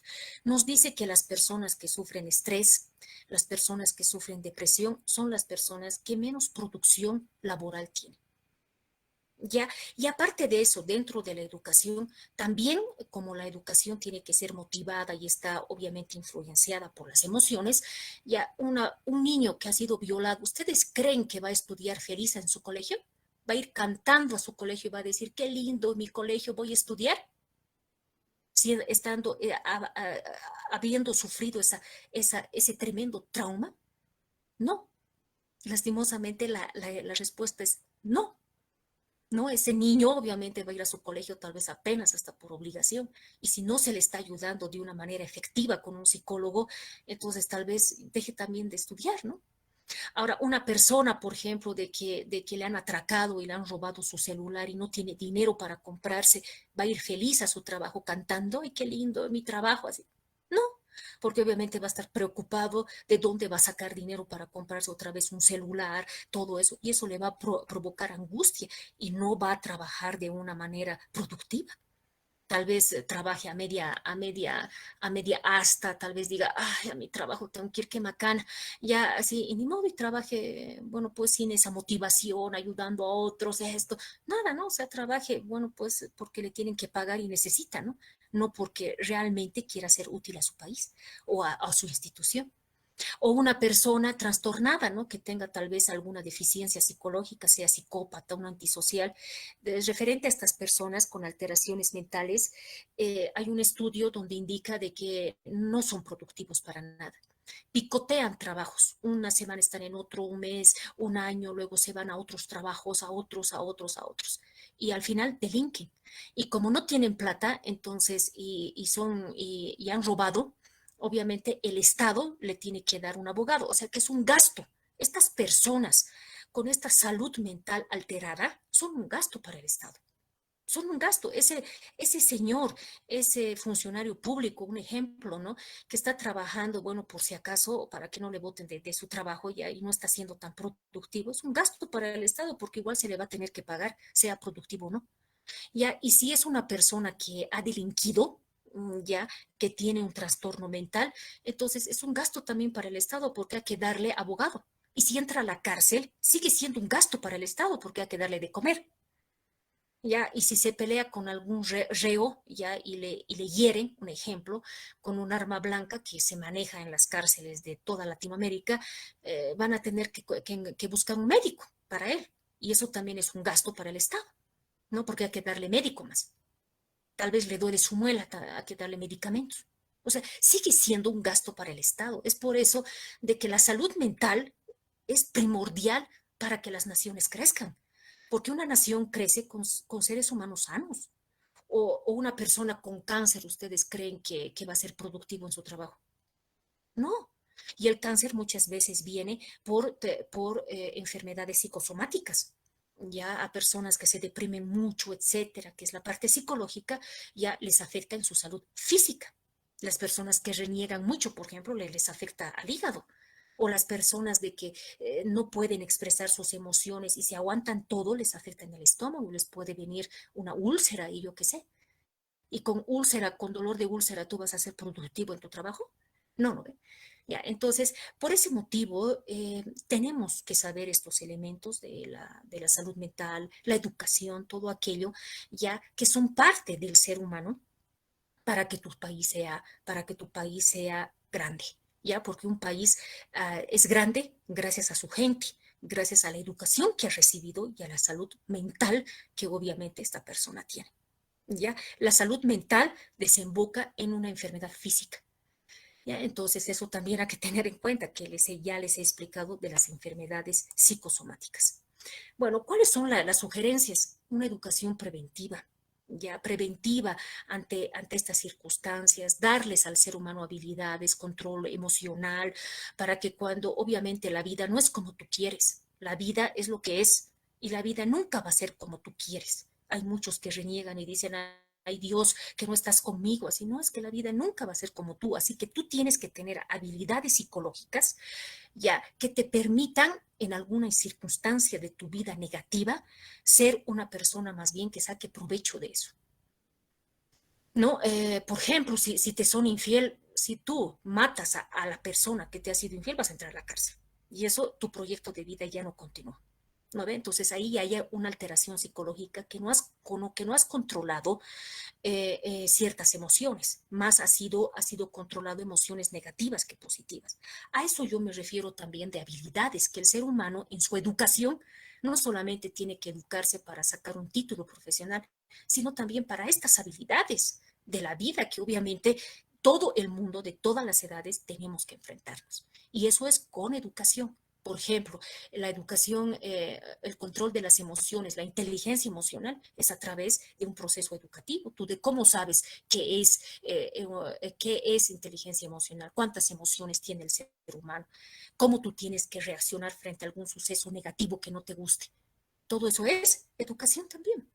nos dice que las personas que sufren estrés, las personas que sufren depresión, son las personas que menos producción laboral tienen. ¿Ya? Y aparte de eso, dentro de la educación, también como la educación tiene que ser motivada y está obviamente influenciada por las emociones, ya un niño que ha sido violado, ¿ustedes creen que va a estudiar feliz en su colegio? Va a ir cantando a su colegio y va a decir, qué lindo mi colegio, voy a estudiar. Estando, habiendo sufrido ese tremendo trauma. No. Lastimosamente la respuesta es no. No, ese niño obviamente va a ir a su colegio tal vez apenas hasta por obligación. Y si no se le está ayudando de una manera efectiva con un psicólogo, entonces tal vez deje también de estudiar, ¿no? Ahora, una persona, por ejemplo, de que le han atracado y le han robado su celular y no tiene dinero para comprarse, va a ir feliz a su trabajo cantando, ¡ay, qué lindo mi trabajo! Así. No, porque obviamente va a estar preocupado de dónde va a sacar dinero para comprarse otra vez un celular, todo eso, y eso le va a provocar angustia y no va a trabajar de una manera productiva. Tal vez trabaje a media asta, tal vez diga, ay, a mi trabajo tengo que ir, qué macana, ya así, y ni modo, y trabaje, bueno, pues sin esa motivación, ayudando a otros, esto, nada, ¿no? O sea, trabaje, bueno, pues porque le tienen que pagar y necesita, ¿no? No porque realmente quiera ser útil a su país o a su institución. O una persona trastornada, ¿no? Que tenga tal vez alguna deficiencia psicológica, sea psicópata, un antisocial. Referente a estas personas con alteraciones mentales, hay un estudio donde indica de que no son productivos para nada. Picotean trabajos, una semana están en otro, un mes, un año, luego se van a otros trabajos, a otros, y al final delinquen. Y como no tienen plata, entonces, y han robado, obviamente el Estado le tiene que dar un abogado, o sea que es un gasto. Estas personas con esta salud mental alterada son un gasto para el Estado. Son un gasto. Ese señor, ese funcionario público, un ejemplo, ¿no? Que está trabajando, bueno, por si acaso, para que no le voten de su trabajo ya y no está siendo tan productivo, es un gasto para el Estado porque igual se le va a tener que pagar, sea productivo o no. Ya, y si es una persona que ha delinquido, ya, que tiene un trastorno mental, entonces es un gasto también para el Estado porque hay que darle abogado. Y si entra a la cárcel, sigue siendo un gasto para el Estado porque hay que darle de comer. Ya, y si se pelea con algún reo, ya, y le hieren, un ejemplo, con un arma blanca que se maneja en las cárceles de toda Latinoamérica, van a tener que buscar un médico para él. Y eso también es un gasto para el Estado, ¿no? Porque hay que darle médico más. Tal vez le duele su muela, hay que darle medicamentos. O sea, sigue siendo un gasto para el Estado. Es por eso de que la salud mental es primordial para que las naciones crezcan. Porque una nación crece con seres humanos sanos. O una persona con cáncer, ¿ustedes creen que va a ser productivo en su trabajo? No. Y el cáncer muchas veces viene por enfermedades psicosomáticas. ya a personas que se deprimen mucho, etcétera, que es la parte psicológica, ya les afecta en su salud física. Las personas que reniegan mucho, por ejemplo, les afecta al hígado. O las personas de que no pueden expresar sus emociones y se aguantan todo, les afecta en el estómago, les puede venir una úlcera y yo qué sé. Y con úlcera, con dolor de úlcera, ¿tú vas a ser productivo en tu trabajo? No, no. Ya, entonces, por ese motivo, tenemos que saber estos elementos de la salud mental, la educación, todo aquello, ya que son parte del ser humano para que tu país sea grande, ya, porque un país es grande gracias a su gente, gracias a la educación que ha recibido y a la salud mental que obviamente esta persona tiene. ¿Ya? La salud mental desemboca en una enfermedad física. ¿Ya? Entonces, eso también hay que tener en cuenta, que ya les he explicado de las enfermedades psicosomáticas. Bueno, ¿cuáles son las sugerencias? Una educación preventiva, ya preventiva ante estas circunstancias, darles al ser humano habilidades, control emocional, para que cuando obviamente la vida no es como tú quieres, la vida es lo que es y la vida nunca va a ser como tú quieres. Hay muchos que reniegan y dicen, ay Dios, que no estás conmigo, así no, es que la vida nunca va a ser como tú, así que tú tienes que tener habilidades psicológicas ya que te permitan en alguna circunstancia de tu vida negativa ser una persona más bien que saque provecho de eso. ¿No? Por ejemplo, si te son infiel, si tú matas a la persona que te ha sido infiel, vas a entrar a la cárcel. Y eso, tu proyecto de vida ya no continúa. ¿No ve? Entonces ahí hay una alteración psicológica que no has controlado ciertas emociones, más ha sido controlado emociones negativas que positivas. A eso yo me refiero también de habilidades, que el ser humano en su educación no solamente tiene que educarse para sacar un título profesional, sino también para estas habilidades de la vida que obviamente todo el mundo de todas las edades tenemos que enfrentarnos. Y eso es con educación. Por ejemplo, la educación, el control de las emociones, la inteligencia emocional es a través de un proceso educativo. Tú de cómo sabes qué es inteligencia emocional, cuántas emociones tiene el ser humano, cómo tú tienes que reaccionar frente a algún suceso negativo que no te guste. Todo eso es educación también,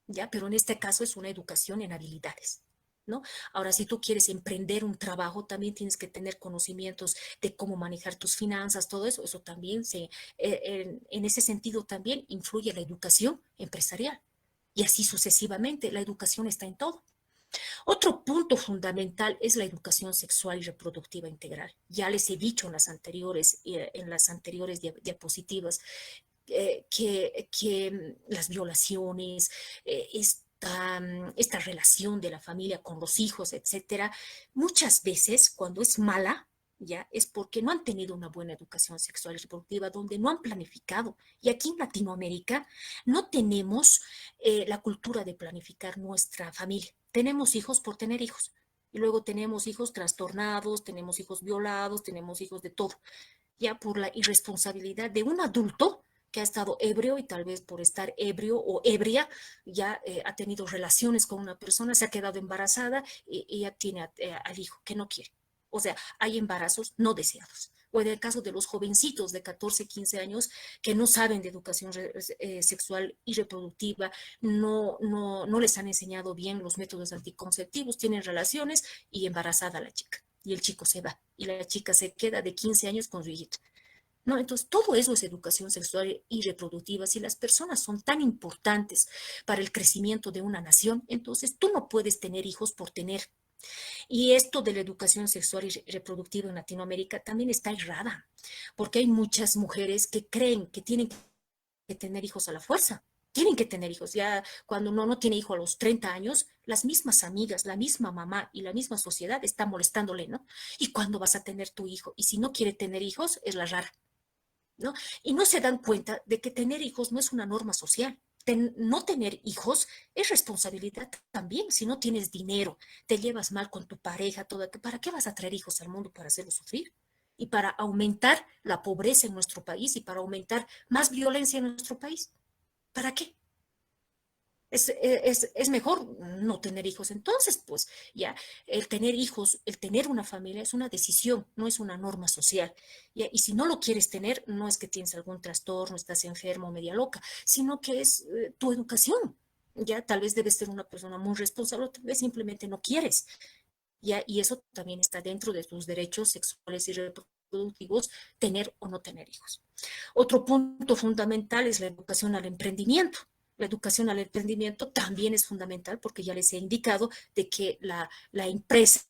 ¿ya? Pero en este caso es una educación en habilidades. ¿No? Ahora, si tú quieres emprender un trabajo, también tienes que tener conocimientos de cómo manejar tus finanzas, todo eso. Eso también en ese sentido también influye la educación empresarial. Y así sucesivamente, la educación está en todo. Otro punto fundamental es la educación sexual y reproductiva integral. Ya les he dicho en las anteriores diapositivas que las violaciones, esta relación de la familia con los hijos, etcétera, muchas veces cuando es mala, ya es porque no han tenido una buena educación sexual y reproductiva, donde no han planificado. Y aquí en Latinoamérica no tenemos la cultura de planificar nuestra familia. Tenemos hijos por tener hijos. Y luego tenemos hijos trastornados, tenemos hijos violados, tenemos hijos de todo. Ya por la irresponsabilidad de un adulto que ha estado ebrio y tal vez por estar ebrio o ebria ya ha tenido relaciones con una persona, se ha quedado embarazada y ya tiene al hijo que no quiere. O sea, hay embarazos no deseados. O en el caso de los jovencitos de 14, 15 años que no saben de educación sexual y reproductiva, no les han enseñado bien los métodos anticonceptivos, tienen relaciones y embarazada la chica. Y el chico se va y la chica se queda de 15 años con su hijito. No, entonces todo eso es educación sexual y reproductiva. Si las personas son tan importantes para el crecimiento de una nación, entonces tú no puedes tener hijos por tener. Y esto de la educación sexual y reproductiva en Latinoamérica también está errada, porque hay muchas mujeres que creen que tienen que tener hijos a la fuerza. Tienen que tener hijos. Ya cuando uno no tiene hijo a los 30 años, las mismas amigas, la misma mamá y la misma sociedad está molestándole, ¿no? ¿Y cuándo vas a tener tu hijo? Y si no quiere tener hijos, es la rara. ¿No? Y no se dan cuenta de que tener hijos no es una norma social. No tener hijos es responsabilidad también. Si no tienes dinero, te llevas mal con tu pareja, ¿para qué vas a traer hijos al mundo? Para hacerlos sufrir y para aumentar la pobreza en nuestro país y para aumentar más violencia en nuestro país. ¿Para qué? Es mejor no tener hijos. Entonces, pues ya, el tener hijos, el tener una familia es una decisión, no es una norma social. ¿Ya? Y si no lo quieres tener, no es que tienes algún trastorno, estás enfermo, media loca, sino que es tu educación. Ya, tal vez debes ser una persona muy responsable, tal vez simplemente no quieres. ¿Ya? Y eso también está dentro de tus derechos sexuales y reproductivos, tener o no tener hijos. Otro punto fundamental es la educación al emprendimiento. La educación al emprendimiento también es fundamental porque ya les he indicado de que la empresa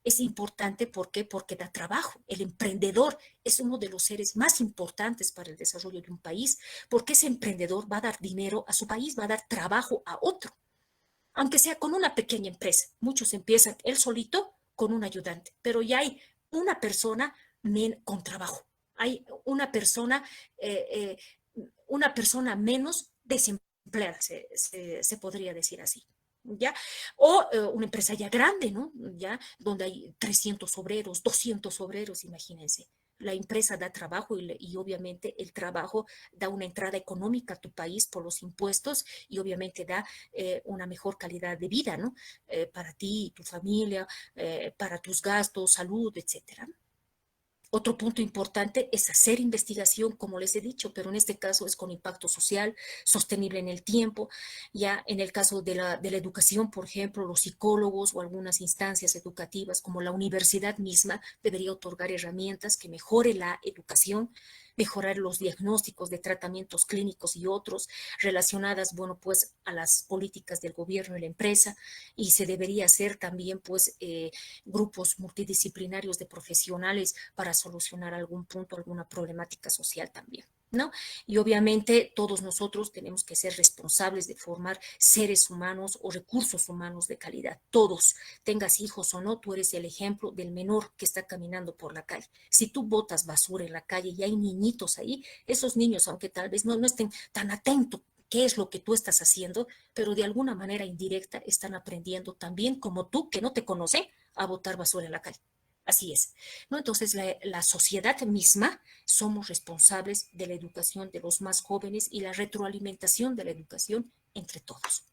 es importante. ¿Por qué? Porque da trabajo. El emprendedor es uno de los seres más importantes para el desarrollo de un país, porque ese emprendedor va a dar dinero a su país, va a dar trabajo a otro, aunque sea con una pequeña empresa. Muchos empiezan él solito con un ayudante, pero ya hay una persona con trabajo. Hay una persona menos desempleada, se podría decir así. ¿Ya? O una empresa ya grande, ¿no? Ya, donde hay 300 obreros, 200 obreros, imagínense. La empresa da trabajo y obviamente el trabajo da una entrada económica a tu país por los impuestos y obviamente da una mejor calidad de vida, ¿no? Para ti, tu familia, para tus gastos, salud, etcétera. Otro punto importante es hacer investigación, como les he dicho, pero en este caso es con impacto social, sostenible en el tiempo. Ya en el caso de la educación, por ejemplo, los psicólogos o algunas instancias educativas, como la universidad misma, debería otorgar herramientas que mejore la educación, mejorar los diagnósticos de tratamientos clínicos y otros relacionadas, bueno, pues a las políticas del gobierno y la empresa, y se debería hacer también, pues, grupos multidisciplinarios de profesionales para solucionar algún punto, alguna problemática social también, ¿no? Y obviamente todos nosotros tenemos que ser responsables de formar seres humanos o recursos humanos de calidad. Todos, tengas hijos o no, tú eres el ejemplo del menor que está caminando por la calle. Si tú botas basura en la calle y hay niñitos ahí, esos niños, aunque tal vez no estén tan atentos qué es lo que tú estás haciendo, pero de alguna manera indirecta están aprendiendo también, como tú, que no te conocen, a botar basura en la calle. Así es, ¿no? Entonces, la sociedad misma somos responsables de la educación de los más jóvenes y la retroalimentación de la educación entre todos.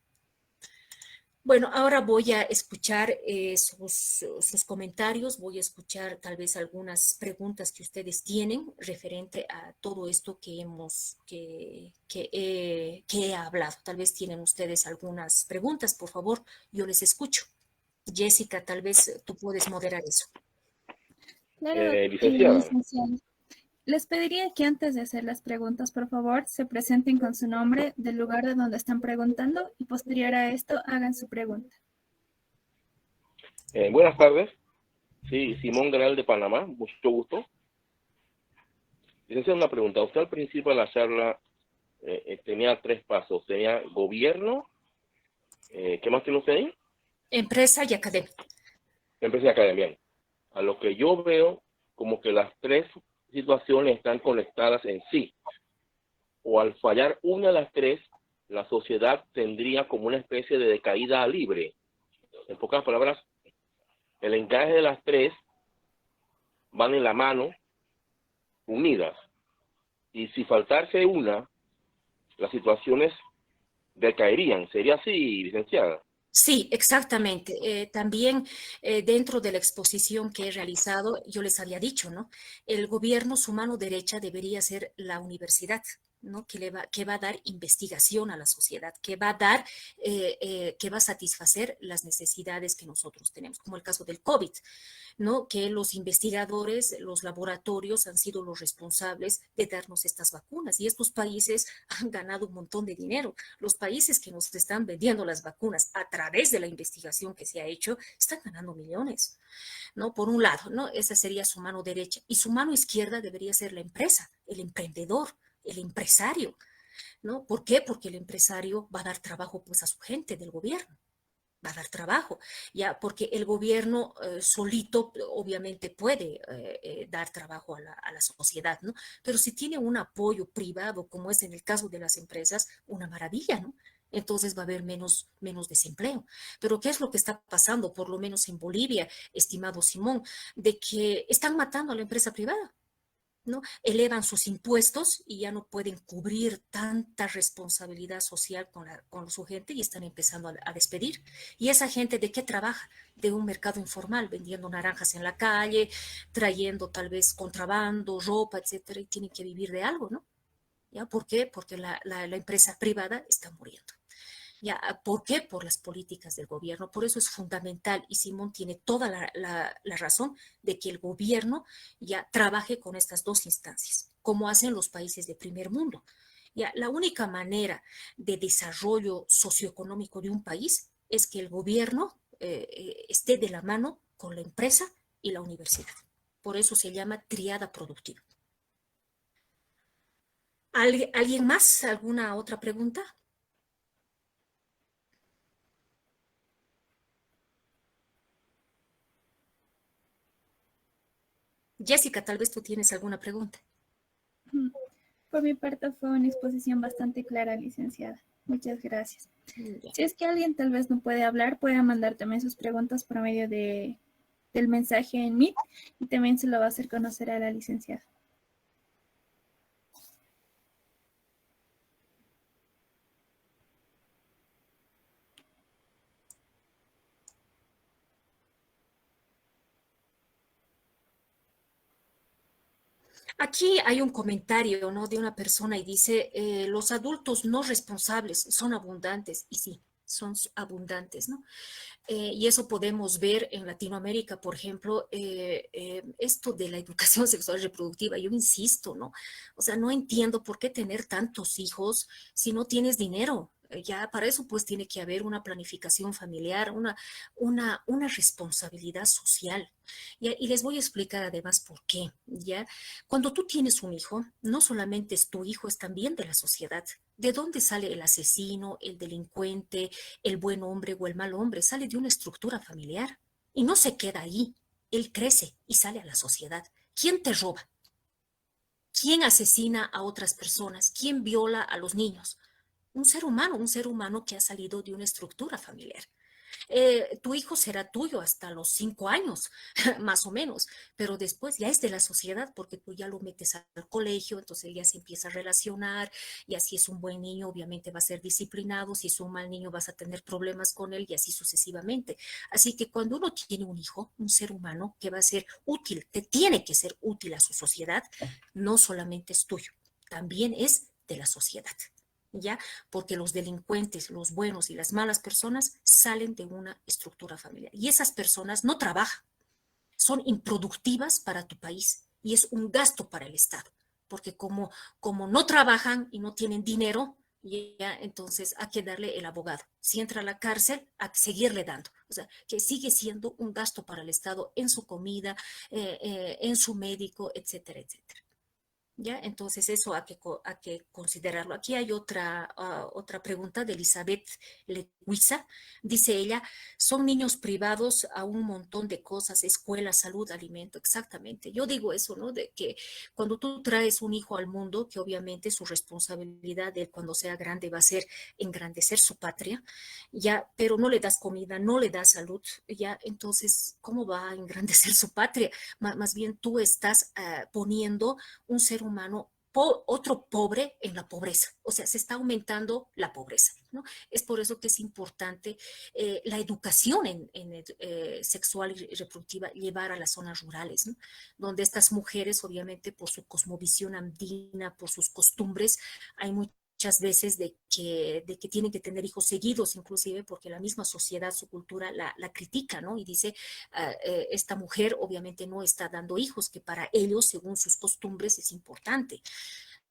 Bueno, ahora voy a escuchar sus comentarios, voy a escuchar tal vez algunas preguntas que ustedes tienen referente a todo esto que he hablado. Tal vez tienen ustedes algunas preguntas, por favor, yo les escucho. Jessica, tal vez tú puedes moderar eso. Claro, Licenciada. licenciado. Les pediría que antes de hacer las preguntas, por favor, se presenten con su nombre, del lugar de donde están preguntando y posterior a esto hagan su pregunta. Buenas tardes. Sí, Simón Greal de Panamá, mucho gusto. Licenciada, una pregunta. Usted al principio de la charla tenía 3 pasos. Tenía gobierno, ¿qué más tiene usted ahí? Empresa y academia. Empresa y academia. A lo que yo veo, como que las 3 situaciones están conectadas en sí. O al fallar una de las 3, la sociedad tendría como una especie de decaída libre. En pocas palabras, el encaje de las 3 van en la mano, unidas. Y si faltase una, las situaciones decaerían. ¿Sería así, licenciada? Sí, exactamente. También dentro de la exposición que he realizado, yo les había dicho, ¿no? El gobierno, su mano derecha debería ser la universidad, ¿no? Que va a dar investigación a la sociedad, que va a satisfacer las necesidades que nosotros tenemos, como el caso del COVID, ¿no? Que los investigadores, los laboratorios han sido los responsables de darnos estas vacunas y estos países han ganado un montón de dinero. Los países que nos están vendiendo las vacunas a través de la investigación que se ha hecho están ganando millones, ¿no? Por un lado, ¿no? Esa sería su mano derecha y su mano izquierda debería ser la empresa, el emprendedor, el empresario, ¿no? ¿Por qué? Porque el empresario va a dar trabajo pues a su gente del gobierno. Va a dar trabajo, ya, porque el gobierno solito obviamente puede dar trabajo a la sociedad, ¿no? Pero si tiene un apoyo privado, como es en el caso de las empresas, una maravilla, ¿no? Entonces va a haber menos desempleo. Pero ¿qué es lo que está pasando, por lo menos en Bolivia, estimado Simón? De que están matando a la empresa privada. ¿no? Elevan sus impuestos y ya no pueden cubrir tanta responsabilidad social con su gente y están empezando a despedir. ¿Y esa gente de qué trabaja? De un mercado informal, vendiendo naranjas en la calle, trayendo tal vez contrabando, ropa, etcétera, y tienen que vivir de algo, ¿no? ¿Ya? ¿Por qué? Porque la empresa privada está muriendo. ¿Ya? ¿Por qué? Por las políticas del gobierno. Por eso es fundamental, y Simón tiene toda la razón, de que el gobierno ya trabaje con estas dos instancias, como hacen los países de primer mundo. Ya, la única manera de desarrollo socioeconómico de un país es que el gobierno esté de la mano con la empresa y la universidad. Por eso se llama triada productiva. ¿Alguien más? ¿Alguna otra pregunta? Jessica, tal vez tú tienes alguna pregunta. Por mi parte fue una exposición bastante clara, licenciada. Muchas gracias. Si es que alguien tal vez no puede hablar, puede mandar también sus preguntas por medio del mensaje en Meet y también se lo va a hacer conocer a la licenciada. Aquí hay un comentario, ¿no?, de una persona y dice, los adultos no responsables son abundantes, y sí, son abundantes, ¿no? Y eso podemos ver en Latinoamérica, por ejemplo, esto de la educación sexual y reproductiva, yo insisto, ¿no? O sea, no entiendo por qué tener tantos hijos si no tienes dinero. Ya para eso pues tiene que haber una planificación familiar, una responsabilidad social. Y les voy a explicar además por qué. ¿Ya? Cuando tú tienes un hijo, no solamente es tu hijo, es también de la sociedad. ¿De dónde sale el asesino, el delincuente, el buen hombre o el mal hombre? Sale de una estructura familiar y no se queda ahí. Él crece y sale a la sociedad. ¿Quién te roba? ¿Quién asesina a otras personas? ¿Quién viola a los niños? Un ser humano que ha salido de una estructura familiar. Tu hijo será tuyo hasta los 5 años, más o menos, pero después ya es de la sociedad porque tú ya lo metes al colegio, entonces ya se empieza a relacionar, y así es un buen niño, obviamente va a ser disciplinado, si es un mal niño vas a tener problemas con él y así sucesivamente. Así que cuando uno tiene un hijo, un ser humano que va a ser útil, que tiene que ser útil a su sociedad, no solamente es tuyo, también es de la sociedad. ¿Ya? Porque los delincuentes, los buenos y las malas personas salen de una estructura familiar. Y esas personas no trabajan, son improductivas para tu país y es un gasto para el Estado. Porque como no trabajan y no tienen dinero, ya entonces hay que darle el abogado. Si entra a la cárcel, a seguirle dando. O sea, que sigue siendo un gasto para el Estado en su comida, en su médico, etcétera, etcétera. ¿Ya? Entonces eso hay que considerarlo. Aquí hay otra pregunta de Elizabeth Leguiza. Dice ella, son niños privados a un montón de cosas, escuela, salud, alimento. Exactamente. Yo digo eso, ¿no? De que cuando tú traes un hijo al mundo, que obviamente su responsabilidad de él cuando sea grande va a ser engrandecer su patria, ya, pero no le das comida, no le das salud, ya, entonces, ¿cómo va a engrandecer su patria? Más bien tú estás poniendo un ser humano, otro pobre en la pobreza. O sea, se está aumentando la pobreza, ¿no? Es por eso que es importante la educación sexual y reproductiva, llevar a las zonas rurales, ¿no? Donde estas mujeres, obviamente, por su cosmovisión andina, por sus costumbres, hay muchas veces de que tienen que tener hijos seguidos, inclusive porque la misma sociedad, su cultura la critica, ¿no? Y dice, esta mujer obviamente no está dando hijos, que para ellos, según sus costumbres, es importante.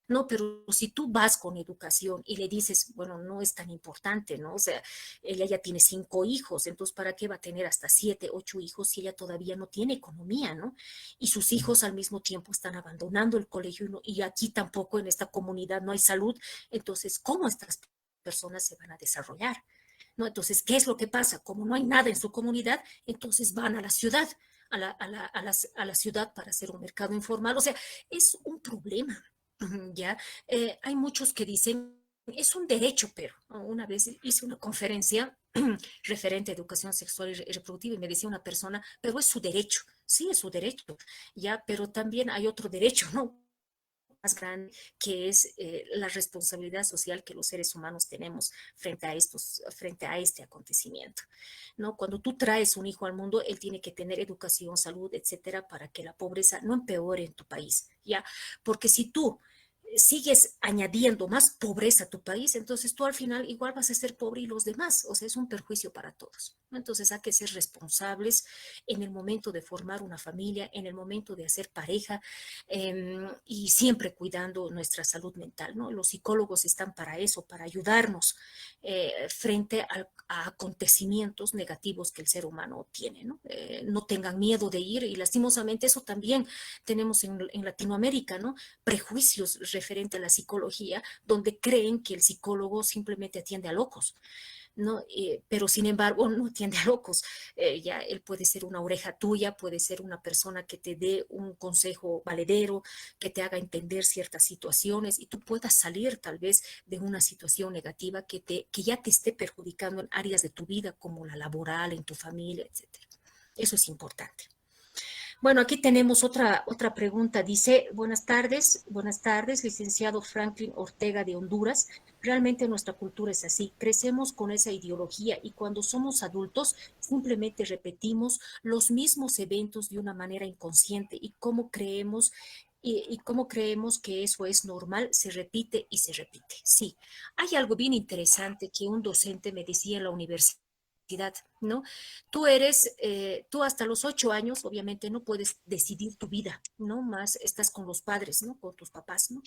No, pero si tú vas con educación y le dices, bueno, no es tan importante, ¿no? O sea, ella ya tiene 5 hijos, entonces ¿para qué va a tener hasta 7, 8 hijos si ella todavía no tiene economía, ¿no? Y sus hijos al mismo tiempo están abandonando el colegio y aquí tampoco en esta comunidad no hay salud, entonces ¿cómo estas personas se van a desarrollar? ¿No? Entonces, ¿qué es lo que pasa? Como no hay nada en su comunidad, entonces van a la ciudad, a la ciudad para hacer un mercado informal. O sea, es un problema. ¿Ya? Hay muchos que dicen, es un derecho, pero una vez hice una conferencia referente a educación sexual y reproductiva y me decía una persona, pero es su derecho. Sí, es su derecho, ya, pero también hay otro derecho, ¿no? más grande, que es la responsabilidad social que los seres humanos tenemos frente a este acontecimiento, ¿no? Cuando tú traes un hijo al mundo, él tiene que tener educación, salud, etcétera, para que la pobreza no empeore en tu país, ¿ya? Porque si tú sigues añadiendo más pobreza a tu país, entonces tú al final igual vas a ser pobre y los demás, o sea, es un perjuicio para todos. Entonces hay que ser responsables en el momento de formar una familia, en el momento de hacer pareja y siempre cuidando nuestra salud mental, ¿no? Los psicólogos están para eso, para ayudarnos frente a acontecimientos negativos que el ser humano tiene, ¿no? No tengan miedo de ir y lastimosamente eso también tenemos en Latinoamérica, ¿no? Prejuicios referente a la psicología, donde creen que el psicólogo simplemente atiende a locos, ¿no? Pero sin embargo no atiende a locos. Ya él puede ser una oreja tuya, puede ser una persona que te dé un consejo valedero, que te haga entender ciertas situaciones y tú puedas salir tal vez de una situación negativa que ya te esté perjudicando en áreas de tu vida como la laboral, en tu familia, etcétera. Eso es importante. Bueno, aquí tenemos otra pregunta. Dice, buenas tardes, licenciado Franklin Ortega de Honduras. Realmente nuestra cultura es así. Crecemos con esa ideología y cuando somos adultos simplemente repetimos los mismos eventos de una manera inconsciente y cómo creemos que eso es normal, se repite y se repite. Sí, hay algo bien interesante que un docente me decía en la universidad, ¿no? Tú hasta los 8 años, obviamente, no puedes decidir tu vida, ¿no? Más estás con los padres, ¿no? Con tus papás, ¿no?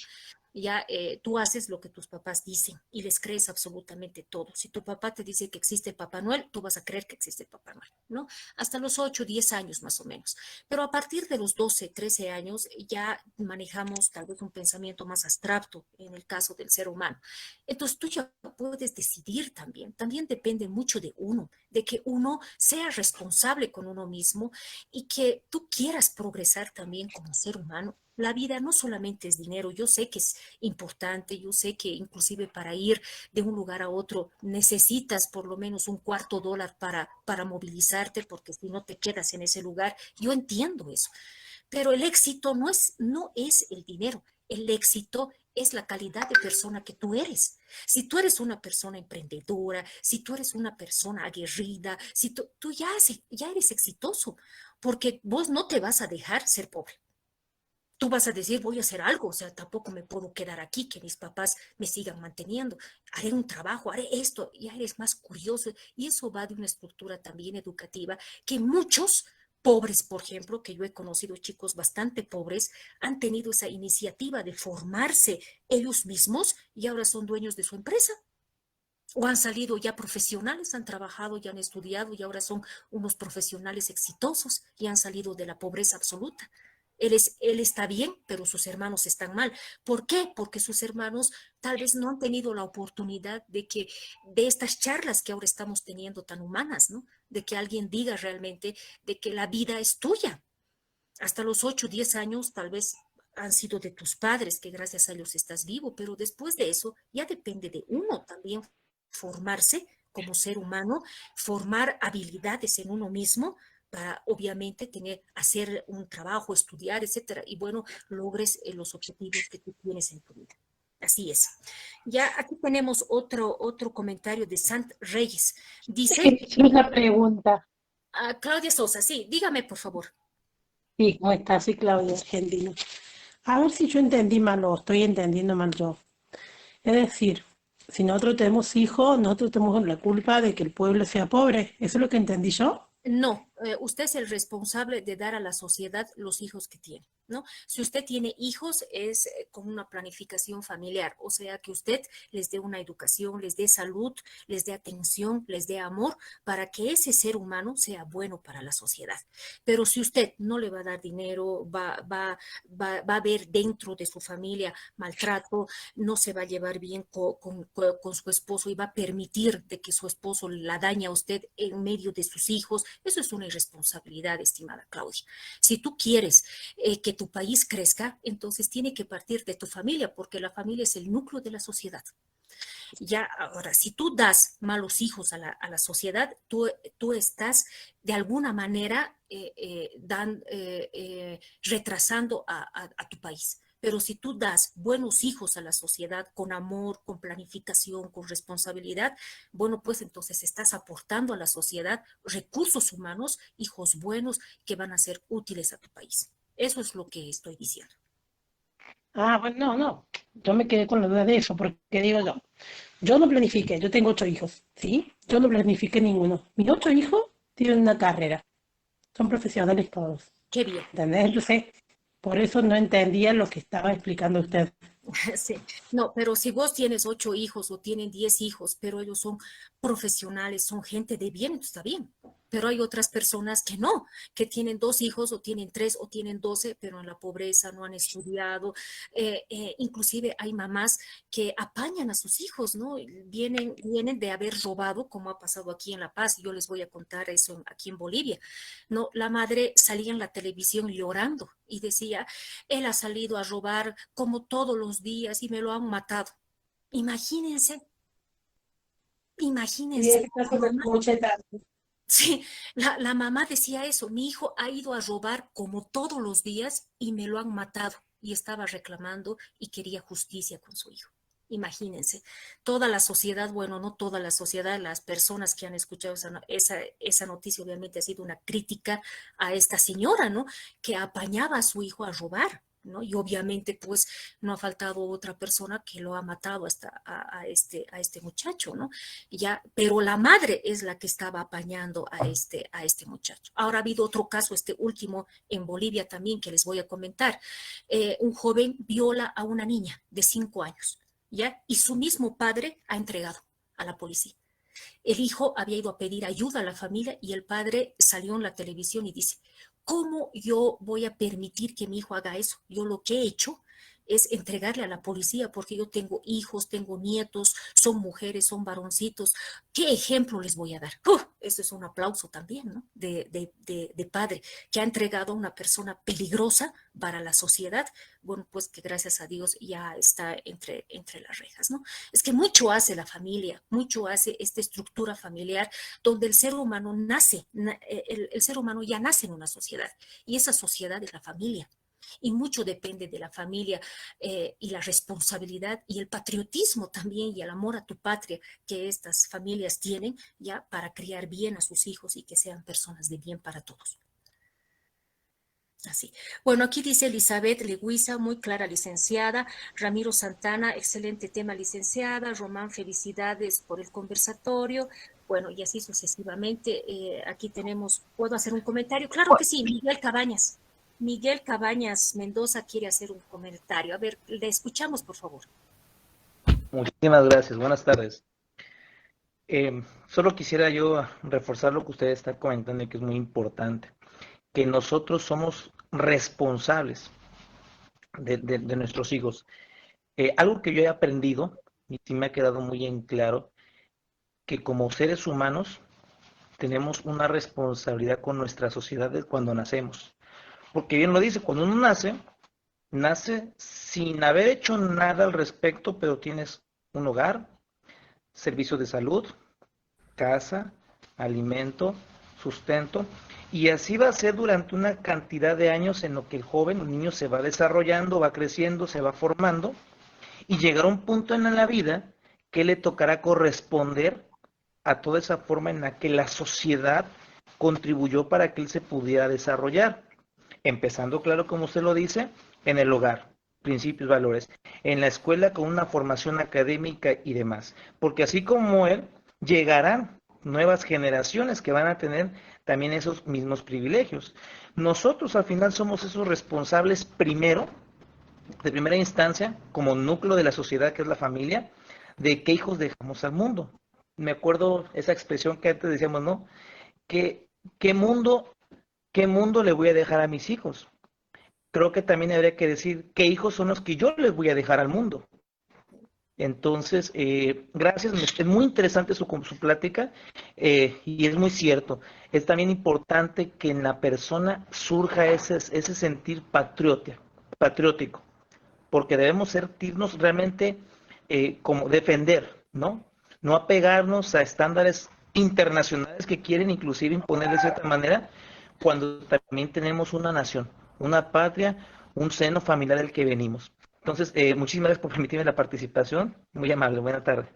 Ya tú haces lo que tus papás dicen y les crees absolutamente todo. Si tu papá te dice que existe el Papá Noel, tú vas a creer que existe el Papá Noel, ¿no? Hasta los 8, 10 años más o menos. Pero a partir de los 12, 13 años ya manejamos tal vez un pensamiento más abstracto en el caso del ser humano. Entonces tú ya puedes decidir también. También depende mucho de uno, de que uno sea responsable con uno mismo y que tú quieras progresar también como ser humano. La vida no solamente es dinero, yo sé que es importante, yo sé que inclusive para ir de un lugar a otro necesitas por lo menos $0.25 para movilizarte, porque si no te quedas en ese lugar, yo entiendo eso. Pero el éxito no es el dinero, el éxito es la calidad de persona que tú eres. Si tú eres una persona emprendedora, si tú eres una persona aguerrida, si tú ya eres exitoso, porque vos no te vas a dejar ser pobre. Tú vas a decir, voy a hacer algo, o sea, tampoco me puedo quedar aquí, que mis papás me sigan manteniendo, haré un trabajo, haré esto, ya eres más curioso, y eso va de una estructura también educativa que muchos pobres, por ejemplo, que yo he conocido chicos bastante pobres, han tenido esa iniciativa de formarse ellos mismos y ahora son dueños de su empresa. O han salido ya profesionales, han trabajado, ya han estudiado y ahora son unos profesionales exitosos y han salido de la pobreza absoluta. Él está bien, pero sus hermanos están mal. ¿Por qué? Porque sus hermanos tal vez no han tenido la oportunidad de estas charlas que ahora estamos teniendo tan humanas, ¿no? De que alguien diga realmente de que la vida es tuya. Hasta los 8, 10 años tal vez han sido de tus padres, que gracias a ellos estás vivo, pero después de eso ya depende de uno también formarse como ser humano, formar habilidades en uno mismo para obviamente hacer un trabajo, estudiar, etcétera, y bueno, logres los objetivos que tú tienes en tu vida. Así es. Ya aquí tenemos otro comentario de Sant Reyes. Dice... Es una pregunta. Claudia Sosa, sí, dígame por favor. Sí, ¿cómo estás? Soy Claudia Argentina. A ver si yo entendí mal o estoy entendiendo mal yo. Es decir, si nosotros tenemos hijos, nosotros tenemos la culpa de que el pueblo sea pobre. ¿Eso es lo que entendí yo? No, usted es el responsable de dar a la sociedad los hijos que tiene, ¿no? Si usted tiene hijos es con una planificación familiar, o sea que usted les dé una educación, les dé salud, les dé atención, les dé amor para que ese ser humano sea bueno para la sociedad. Pero si usted no le va a dar dinero, va a ver dentro de su familia maltrato, no se va a llevar bien con su esposo y va a permitir de que su esposo la dañe a usted en medio de sus hijos, eso es una irresponsabilidad, estimada Claudia. Si tú quieres que tu país crezca, entonces tiene que partir de tu familia, porque la familia es el núcleo de la sociedad. Ya, ahora, si tú das malos hijos a la sociedad, tú estás de alguna manera retrasando a tu país. pero si tú das buenos hijos a la sociedad con amor, con planificación, con responsabilidad, bueno, pues entonces estás aportando a la sociedad recursos humanos, hijos buenos que van a ser útiles a tu país. Eso es lo que estoy diciendo. Ah, bueno, no. Yo me quedé con la duda de eso, porque digo yo no planifiqué, yo tengo 8 hijos, ¿sí? Yo no planifiqué ninguno. Mis 8 hijos tienen una carrera, son profesionales todos, Qué bien. ¿entendés? Entonces, por eso no entendía lo que estaba explicando usted. Sí. No, pero si vos tienes 8 hijos o tienen 10 hijos, pero ellos son profesionales, son gente de bien, está bien. Pero hay otras personas que no, que tienen 2 hijos o tienen 3 o tienen 12, pero en la pobreza no han estudiado. Inclusive hay mamás que apañan a sus hijos, ¿no? Vienen de haber robado, como ha pasado aquí en La Paz. Yo les voy a contar eso aquí en Bolivia, ¿no? La madre salía en la televisión llorando y decía, él ha salido a robar como todos los días y me lo han matado. Imagínense, Y imagínense. ese caso me escuché tanto. Sí, la mamá decía eso, mi hijo ha ido a robar como todos los días y me lo han matado. Y estaba reclamando y quería justicia con su hijo. Imagínense, toda la sociedad, bueno, no toda la sociedad, las personas que han escuchado esa noticia obviamente ha sido una crítica a esta señora, ¿no? Que apañaba a su hijo a robar, ¿no? Y obviamente pues no ha faltado otra persona que lo ha matado a este muchacho, ¿no? Ya, pero la madre es la que estaba apañando a este muchacho. Ahora ha habido otro caso, este último en Bolivia también, que les voy a comentar. Un joven viola a una niña de 5 años, ¿ya? Y su mismo padre ha entregado a la policía. El hijo había ido a pedir ayuda a la familia y el padre salió en la televisión y dice, ¿cómo yo voy a permitir que mi hijo haga eso? Yo lo que he hecho es entregarle a la policía porque yo tengo hijos, tengo nietos, son mujeres, son varoncitos. ¿Qué ejemplo les voy a dar? Eso es un aplauso también, ¿no? De padre que ha entregado a una persona peligrosa para la sociedad. Bueno, pues que gracias a Dios ya está entre las rejas, ¿no? Es que mucho hace la familia, mucho hace esta estructura familiar donde el ser humano nace, el ser humano ya nace en una sociedad y esa sociedad es la familia. Y mucho depende de la familia y la responsabilidad y el patriotismo también y el amor a tu patria que estas familias tienen ya para criar bien a sus hijos y que sean personas de bien para todos. Así. Bueno, aquí dice Elizabeth Leguiza, muy clara licenciada. Ramiro Santana, excelente tema licenciada. Román, felicidades por el conversatorio. Bueno, y así sucesivamente. Aquí tenemos, ¿puedo hacer un comentario? Claro que sí, Miguel Cabañas. Miguel Cabañas Mendoza quiere hacer un comentario. A ver, le escuchamos, por favor. Muchísimas gracias. Buenas tardes. Solo quisiera yo reforzar lo que usted está comentando y que es muy importante, que nosotros somos responsables de nuestros hijos. Algo que yo he aprendido y sí me ha quedado muy en claro, que como seres humanos tenemos una responsabilidad con nuestra sociedad cuando nacemos. Porque bien lo dice, cuando uno nace sin haber hecho nada al respecto, pero tienes un hogar, servicio de salud, casa, alimento, sustento, y así va a ser durante una cantidad de años en lo que el niño se va desarrollando, va creciendo, se va formando, y llegará un punto en la vida que le tocará corresponder a toda esa forma en la que la sociedad contribuyó para que él se pudiera desarrollar. Empezando, claro, como usted lo dice, en el hogar, principios, valores, en la escuela con una formación académica y demás. Porque así como él, llegarán nuevas generaciones que van a tener también esos mismos privilegios. Nosotros al final somos esos responsables primero, de primera instancia, como núcleo de la sociedad que es la familia, de qué hijos dejamos al mundo. Me acuerdo esa expresión que antes decíamos, ¿no? ¿Qué mundo le voy a dejar a mis hijos? Creo que también habría que decir qué hijos son los que yo les voy a dejar al mundo. Entonces, gracias, es muy interesante su plática y es muy cierto. Es también importante que en la persona surja ese sentir patriótico, porque debemos sentirnos realmente como defender, ¿no? No apegarnos a estándares internacionales que quieren inclusive imponer de cierta manera, cuando también tenemos una nación, una patria, un seno familiar del que venimos. Entonces, muchísimas gracias por permitirme la participación. Muy amable, buena tarde.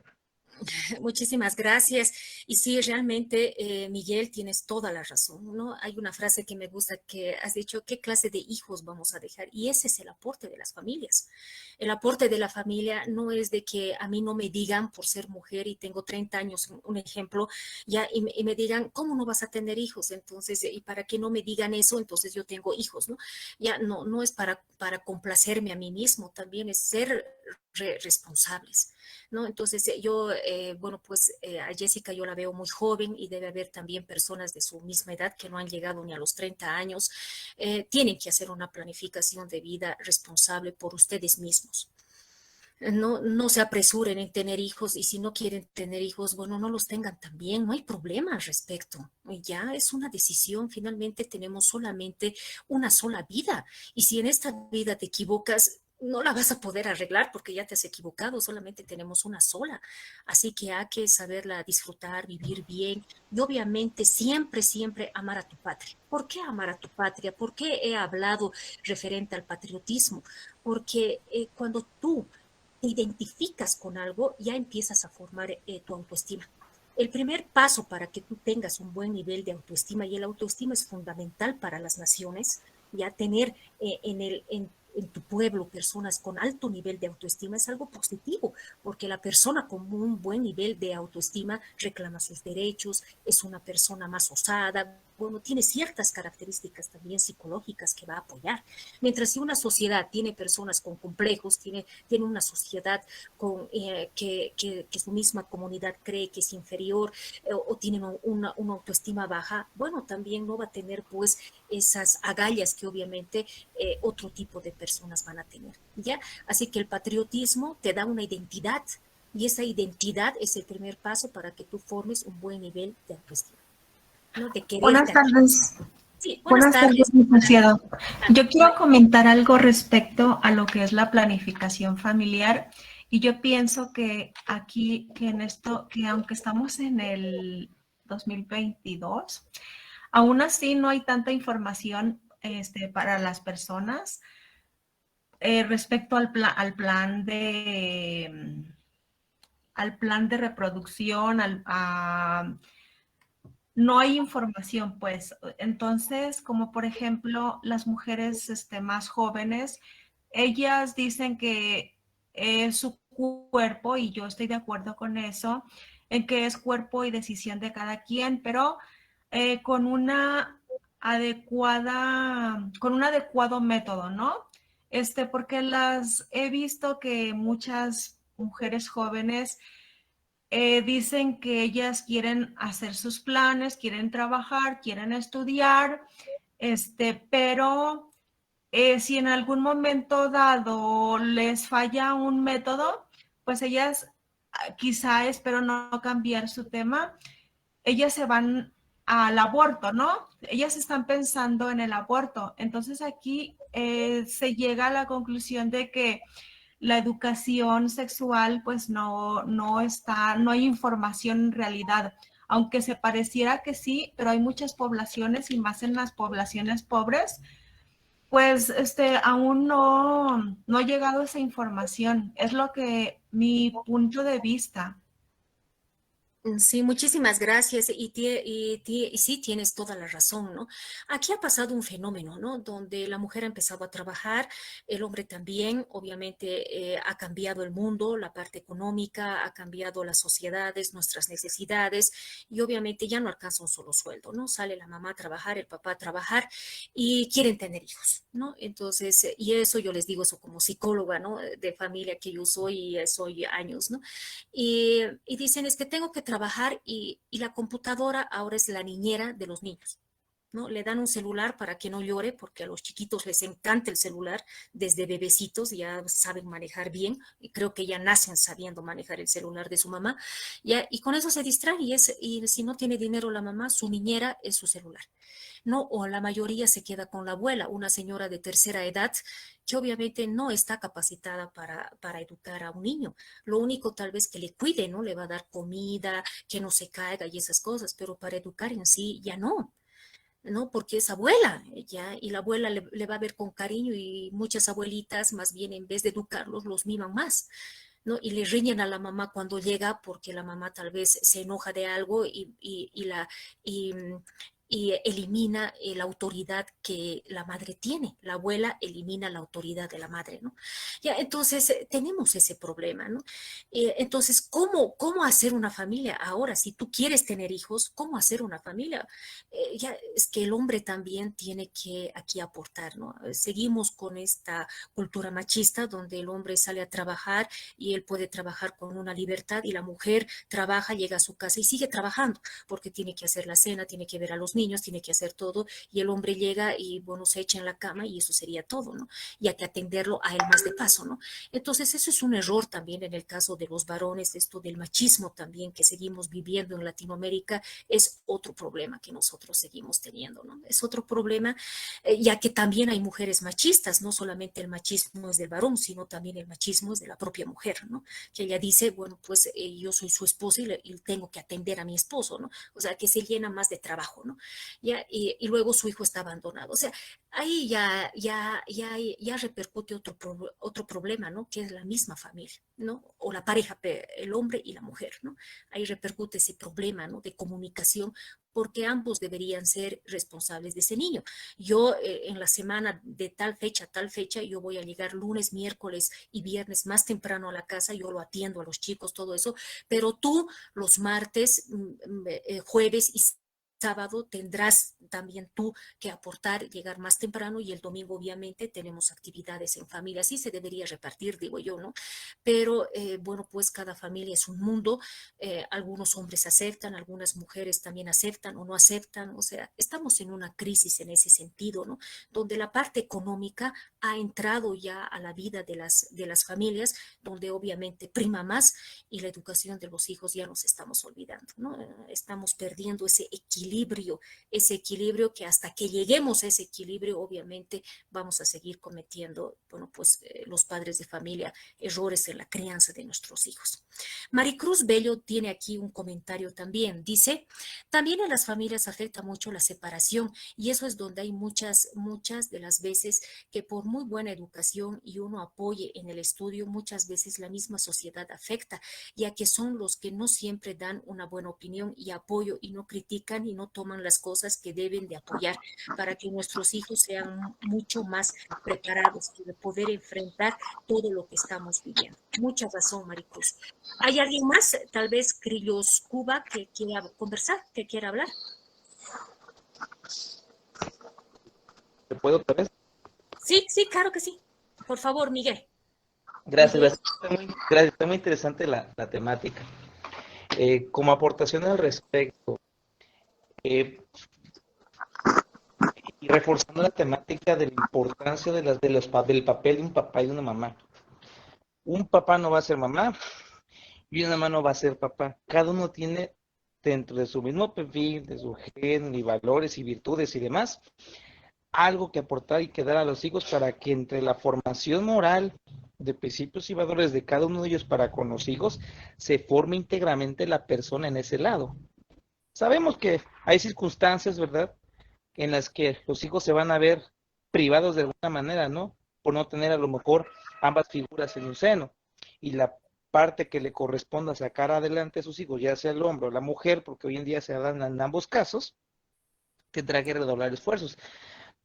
Muchísimas gracias. Y sí, realmente, Miguel, tienes toda la razón, ¿no? Hay una frase que me gusta que has dicho, ¿qué clase de hijos vamos a dejar? Y ese es el aporte de las familias. El aporte de la familia no es de que a mí no me digan por ser mujer y tengo 30 años, un ejemplo, ya, y me digan, ¿cómo no vas a tener hijos? Entonces, y para que no me digan eso, entonces yo tengo hijos, ¿no? Ya no es para complacerme a mí mismo, también es ser responsables, ¿no? Entonces yo, bueno, pues a Jessica yo la veo muy joven y debe haber también personas de su misma edad que no han llegado ni a los 30 años. Tienen que hacer una planificación de vida responsable por ustedes mismos. No se apresuren en tener hijos y si no quieren tener hijos, bueno, no los tengan también, no hay problema al respecto. Ya es una decisión, finalmente tenemos solamente una sola vida y si en esta vida te equivocas, no la vas a poder arreglar porque ya te has equivocado, solamente tenemos una sola. Así que hay que saberla disfrutar, vivir bien y obviamente siempre, siempre amar a tu patria. ¿Por qué amar a tu patria? ¿Por qué he hablado referente al patriotismo? Porque cuando tú te identificas con algo, ya empiezas a formar tu autoestima. El primer paso para que tú tengas un buen nivel de autoestima, y el autoestima es fundamental para las naciones, ya tener en tu pueblo personas con alto nivel de autoestima es algo positivo, porque la persona con un buen nivel de autoestima reclama sus derechos, es una persona más osada, bueno, tiene ciertas características también psicológicas que va a apoyar. Mientras si una sociedad tiene personas con complejos, tiene una sociedad con, que su misma comunidad cree que es inferior o tienen una autoestima baja, bueno, también no va a tener pues esas agallas que obviamente otro tipo de personas van a tener, ¿ya? Así que el patriotismo te da una identidad y esa identidad es el primer paso para que tú formes un buen nivel de autoestima, ¿no? De Buenas quererte. tardes. Sí, Buenas tardes, licenciado. Yo quiero comentar algo respecto a lo que es la planificación familiar y yo pienso que aquí, que en esto, que aunque estamos en el 2022, aún así no hay tanta información para las personas respecto al plan de reproducción, no hay información, pues. Entonces, como por ejemplo, las mujeres más jóvenes, ellas dicen que es su cuerpo, y yo estoy de acuerdo con eso, en que es cuerpo y decisión de cada quien, pero con un adecuado método, ¿no? Porque he visto que muchas mujeres jóvenes dicen que ellas quieren hacer sus planes, quieren trabajar, quieren estudiar, pero si en algún momento dado les falla un método, pues ellas, quizá espero no cambiar su tema, ellas se van al aborto, ¿no? Ellas están pensando en el aborto. Entonces aquí se llega a la conclusión de que la educación sexual, pues no hay información en realidad, aunque se pareciera que sí, pero hay muchas poblaciones y más en las poblaciones pobres, pues aún no ha llegado esa información. Es lo que mi punto de vista. Sí, muchísimas gracias y sí tienes toda la razón, ¿no? Aquí ha pasado un fenómeno, ¿no? Donde la mujer ha empezado a trabajar, el hombre también, obviamente ha cambiado el mundo, la parte económica, ha cambiado las sociedades, nuestras necesidades y obviamente ya no alcanza un solo sueldo, ¿no? Sale la mamá a trabajar, el papá a trabajar y quieren tener hijos, ¿no? Entonces, y eso yo les digo eso como psicóloga, ¿no? De familia que yo soy y soy años, ¿no? Y dicen, es que tengo que trabajar y la computadora ahora es la niñera de los niños, ¿no? Le dan un celular para que no llore, porque a los chiquitos les encanta el celular, desde bebecitos ya saben manejar bien, y creo que ya nacen sabiendo manejar el celular de su mamá, ya, y con eso se distrae, y si no tiene dinero la mamá, su niñera es su celular, ¿no? O la mayoría se queda con la abuela, una señora de tercera edad que obviamente no está capacitada para educar a un niño. Lo único tal vez que le cuide, ¿no? Le va a dar comida, que no se caiga y esas cosas, pero para educar en sí ya no. ¿no? Porque es abuela, ya, y la abuela le va a ver con cariño y muchas abuelitas más bien en vez de educarlos los miman más, ¿no? Y le riñen a la mamá cuando llega porque la mamá tal vez se enoja de algo y, y elimina la autoridad que la madre tiene. La abuela elimina la autoridad de la madre, ¿no? Ya, entonces tenemos ese problema, ¿no? Entonces, ¿cómo hacer una familia? Ahora, si tú quieres tener hijos, ¿cómo hacer una familia? Ya es que el hombre también tiene que aquí aportar, ¿no? Seguimos con esta cultura machista donde el hombre sale a trabajar y él puede trabajar con una libertad y la mujer trabaja, llega a su casa y sigue trabajando porque tiene que hacer la cena, tiene que ver a los niños, tiene que hacer todo y el hombre llega y bueno, se echa en la cama y eso sería todo, ¿no? Y hay que atenderlo a él más de paso, ¿no? Entonces eso es un error también en el caso de los varones, esto del machismo también que seguimos viviendo en Latinoamérica es otro problema que nosotros seguimos teniendo, ¿no? Es otro problema, ya que también hay mujeres machistas, no solamente el machismo es del varón, sino también el machismo es de la propia mujer, ¿no? Que ella dice, bueno, pues yo soy su esposa y tengo que atender a mi esposo, ¿no? O sea, que se llena más de trabajo, ¿no? Ya, y luego su hijo está abandonado. O sea, ahí ya repercute otro problema, ¿no? Que es la misma familia, ¿no? O la pareja, el hombre y la mujer, ¿no? Ahí repercute ese problema, ¿no? De comunicación, porque ambos deberían ser responsables de ese niño. Yo en la semana de tal fecha a tal fecha, yo voy a llegar lunes, miércoles y viernes más temprano a la casa, yo lo atiendo a los chicos, todo eso, pero tú los martes, jueves y sábado tendrás también tú que aportar, llegar más temprano y el domingo obviamente tenemos actividades en familia, así se debería repartir, digo yo, ¿no? Pero bueno, pues cada familia es un mundo, algunos hombres aceptan, algunas mujeres también aceptan o no aceptan, o sea, estamos en una crisis en ese sentido, ¿no? Donde la parte económica ha entrado ya a la vida de las familias, donde obviamente prima más y la educación de los hijos ya nos estamos olvidando, ¿no? Estamos perdiendo ese equilibrio que hasta que lleguemos a ese equilibrio, obviamente vamos a seguir cometiendo, bueno, pues los padres de familia, errores en la crianza de nuestros hijos. Maricruz Bello tiene aquí un comentario también, dice, también en las familias afecta mucho la separación y eso es donde hay muchas de las veces que por muy buena educación y uno apoye en el estudio, muchas veces la misma sociedad afecta, ya que son los que no siempre dan una buena opinión y apoyo y no critican y no toman las cosas que deben de apoyar para que nuestros hijos sean mucho más preparados y de poder enfrentar todo lo que estamos viviendo. Mucha razón, Maricruz. ¿Hay alguien más, tal vez Crillos Cuba, que quiera conversar, que quiera hablar? ¿Te puedo otra vez? Sí, claro que sí. Por favor, Miguel. Gracias. Está muy interesante la temática. Como aportación al respecto, y reforzando la temática de la importancia del papel de un papá y de una mamá. Un papá no va a ser mamá y una mamá no va a ser papá. Cada uno tiene dentro de su mismo perfil, de su gen y valores y virtudes y demás, algo que aportar y que dar a los hijos para que entre la formación moral de principios y valores de cada uno de ellos para con los hijos se forme íntegramente la persona en ese lado. Sabemos que hay circunstancias, ¿verdad?, en las que los hijos se van a ver privados de alguna manera, ¿no? Por no tener a lo mejor ambas figuras en un seno. Y la parte que le corresponda sacar adelante a sus hijos, ya sea el hombre o la mujer, porque hoy en día se dan en ambos casos, tendrá que redoblar esfuerzos.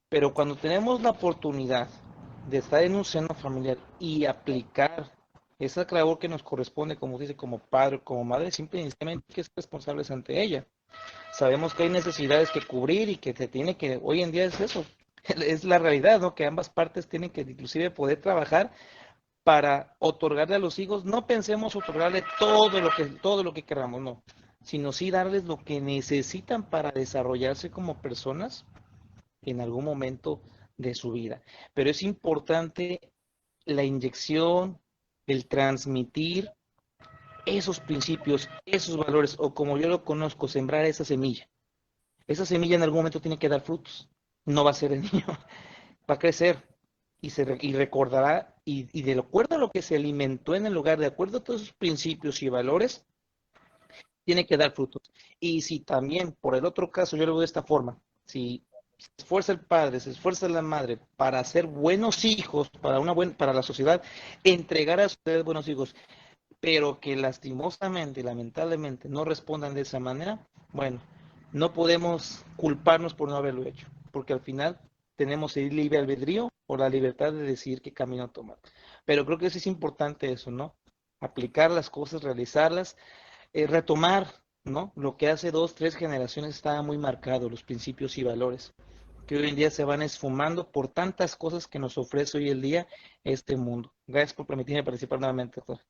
Pero cuando tenemos la oportunidad de estar en un seno familiar y aplicar esa labor que nos corresponde, como dice, como padre o como madre, simplemente hay que ser responsables ante ella. Sabemos que hay necesidades que cubrir y que se tiene que, hoy en día es eso, es la realidad, ¿no? Que ambas partes tienen que inclusive poder trabajar para otorgarle a los hijos, no pensemos otorgarle todo lo que queramos, no, sino sí darles lo que necesitan para desarrollarse como personas en algún momento de su vida. Pero es importante la inyección, el transmitir esos principios, esos valores, o como yo lo conozco, sembrar esa semilla. Esa semilla en algún momento tiene que dar frutos. No va a ser el niño, va a crecer y recordará, y de acuerdo a lo que se alimentó en el hogar, de acuerdo a todos esos principios y valores, tiene que dar frutos. Y si también, por el otro caso, yo lo veo de esta forma, si esfuerza el padre, se esfuerza la madre para ser buenos hijos, para la sociedad, entregar a ustedes buenos hijos, pero que lastimosamente, lamentablemente, no respondan de esa manera, bueno, no podemos culparnos por no haberlo hecho, porque al final tenemos el libre albedrío o la libertad de decidir qué camino tomar. Pero creo que sí es importante eso, ¿no? Aplicar las cosas, realizarlas, retomar, ¿no? Lo que hace 2, 3 generaciones estaba muy marcado, los principios y valores, que hoy en día se van esfumando por tantas cosas que nos ofrece hoy el día este mundo. Gracias por permitirme participar nuevamente, doctor.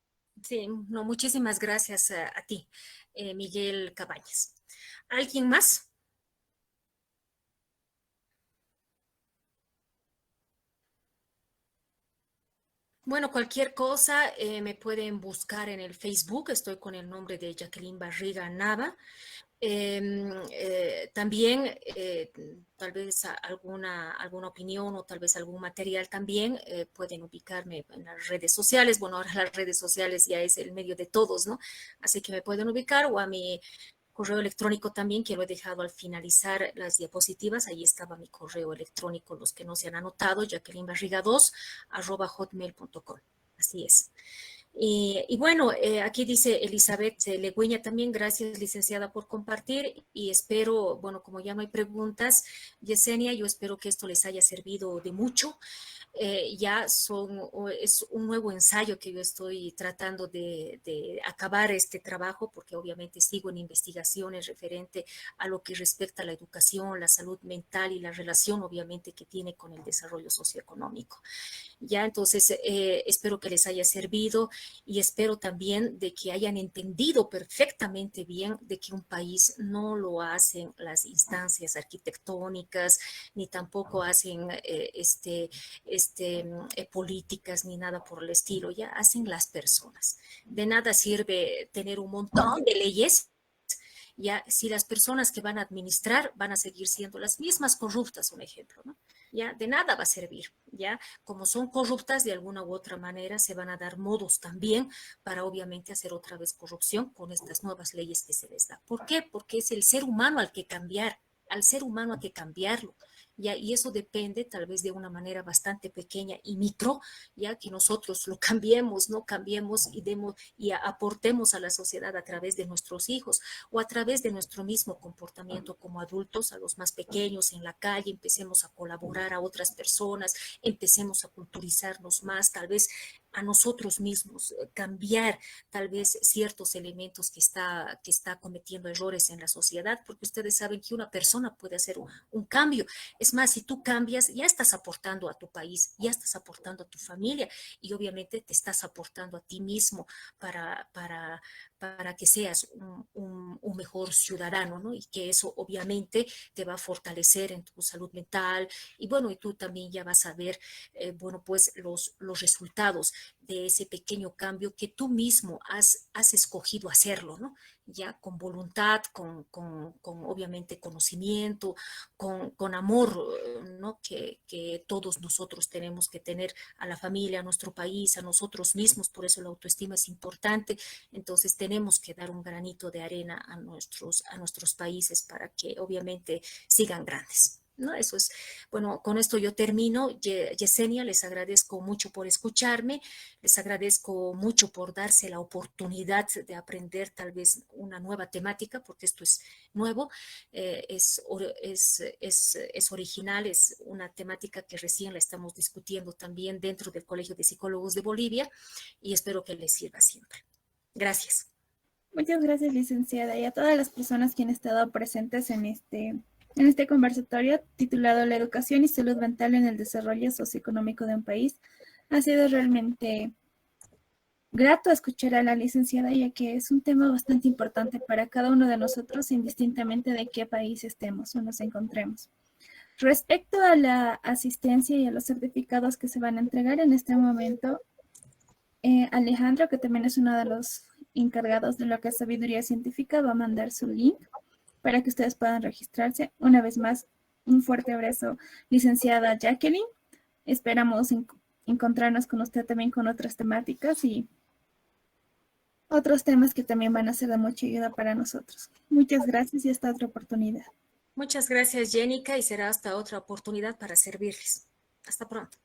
Sí, no, muchísimas gracias a ti, Miguel Cabañas. ¿Alguien más? Bueno, cualquier cosa me pueden buscar en el Facebook. Estoy con el nombre de Jacqueline Barriga Nava. También tal vez alguna opinión o tal vez algún material también pueden ubicarme en las redes sociales. Bueno, ahora las redes sociales ya es el medio de todos, ¿no? Así que me pueden ubicar o a mi correo electrónico también, que lo he dejado al finalizar las diapositivas. Ahí estaba mi correo electrónico, los que no se han anotado, jacquelinebarriga2@hotmail.com. Así es. Y bueno, aquí dice Elizabeth Legüeña también, gracias licenciada por compartir y espero, bueno, como ya no hay preguntas, Yesenia, yo espero que esto les haya servido de mucho. Es un nuevo ensayo que yo estoy tratando de acabar este trabajo, porque obviamente sigo en investigaciones referente a lo que respecta a la educación, la salud mental y la relación obviamente que tiene con el desarrollo socioeconómico. Ya, entonces espero que les haya servido y espero también de que hayan entendido perfectamente bien de que un país no lo hacen las instancias arquitectónicas, ni tampoco hacen políticas ni nada por el estilo, ya hacen las personas. De nada sirve tener un montón de leyes, ya si las personas que van a administrar van a seguir siendo las mismas corruptas, un ejemplo, ¿no? Ya de nada va a servir, ya como son corruptas de alguna u otra manera se van a dar modos también para obviamente hacer otra vez corrupción con estas nuevas leyes que se les da. ¿Por qué? Porque es el ser humano al que cambiar, al ser humano hay que cambiarlo. ¿Ya? Y eso depende tal vez de una manera bastante pequeña y micro, ya que nosotros lo cambiemos, no cambiemos y aportemos a la sociedad a través de nuestros hijos o a través de nuestro mismo comportamiento como adultos, a los más pequeños en la calle, empecemos a colaborar a otras personas, empecemos a culturizarnos más, tal vez a nosotros mismos, cambiar tal vez ciertos elementos que está cometiendo errores en la sociedad, porque ustedes saben que una persona puede hacer un cambio. Es más, si tú cambias, ya estás aportando a tu país, ya estás aportando a tu familia y obviamente te estás aportando a ti mismo para que seas un mejor ciudadano, ¿no? Y que eso obviamente te va a fortalecer en tu salud mental y bueno, y tú también ya vas a ver, bueno, pues los resultados de ese pequeño cambio que tú mismo has escogido hacerlo, ¿no? Ya con voluntad, con obviamente conocimiento, con amor, ¿no? Que todos nosotros tenemos que tener a la familia, a nuestro país, a nosotros mismos, por eso la autoestima es importante, entonces tenemos que dar un granito de arena a nuestros países para que obviamente sigan grandes. ¿No? Eso es, bueno, con esto yo termino. Yesenia, les agradezco mucho por escucharme, les agradezco mucho por darse la oportunidad de aprender tal vez una nueva temática, porque esto es nuevo, es original, es una temática que recién la estamos discutiendo también dentro del Colegio de Psicólogos de Bolivia y espero que les sirva siempre. Gracias. Muchas gracias, licenciada, y a todas las personas que han estado presentes en este conversatorio titulado La educación y salud mental en el desarrollo socioeconómico de un país. Ha sido realmente grato escuchar a la licenciada, ya que es un tema bastante importante para cada uno de nosotros, indistintamente de qué país estemos o nos encontremos. Respecto a la asistencia y a los certificados que se van a entregar en este momento, Alejandro, que también es uno de los encargados de lo que es sabiduría científica, va a mandar su link para que ustedes puedan registrarse. Una vez más, un fuerte abrazo, licenciada Jacqueline. Esperamos encontrarnos con usted también con otras temáticas y otros temas que también van a ser de mucha ayuda para nosotros. Muchas gracias y hasta otra oportunidad. Muchas gracias, Jenica, y será hasta otra oportunidad para servirles. Hasta pronto.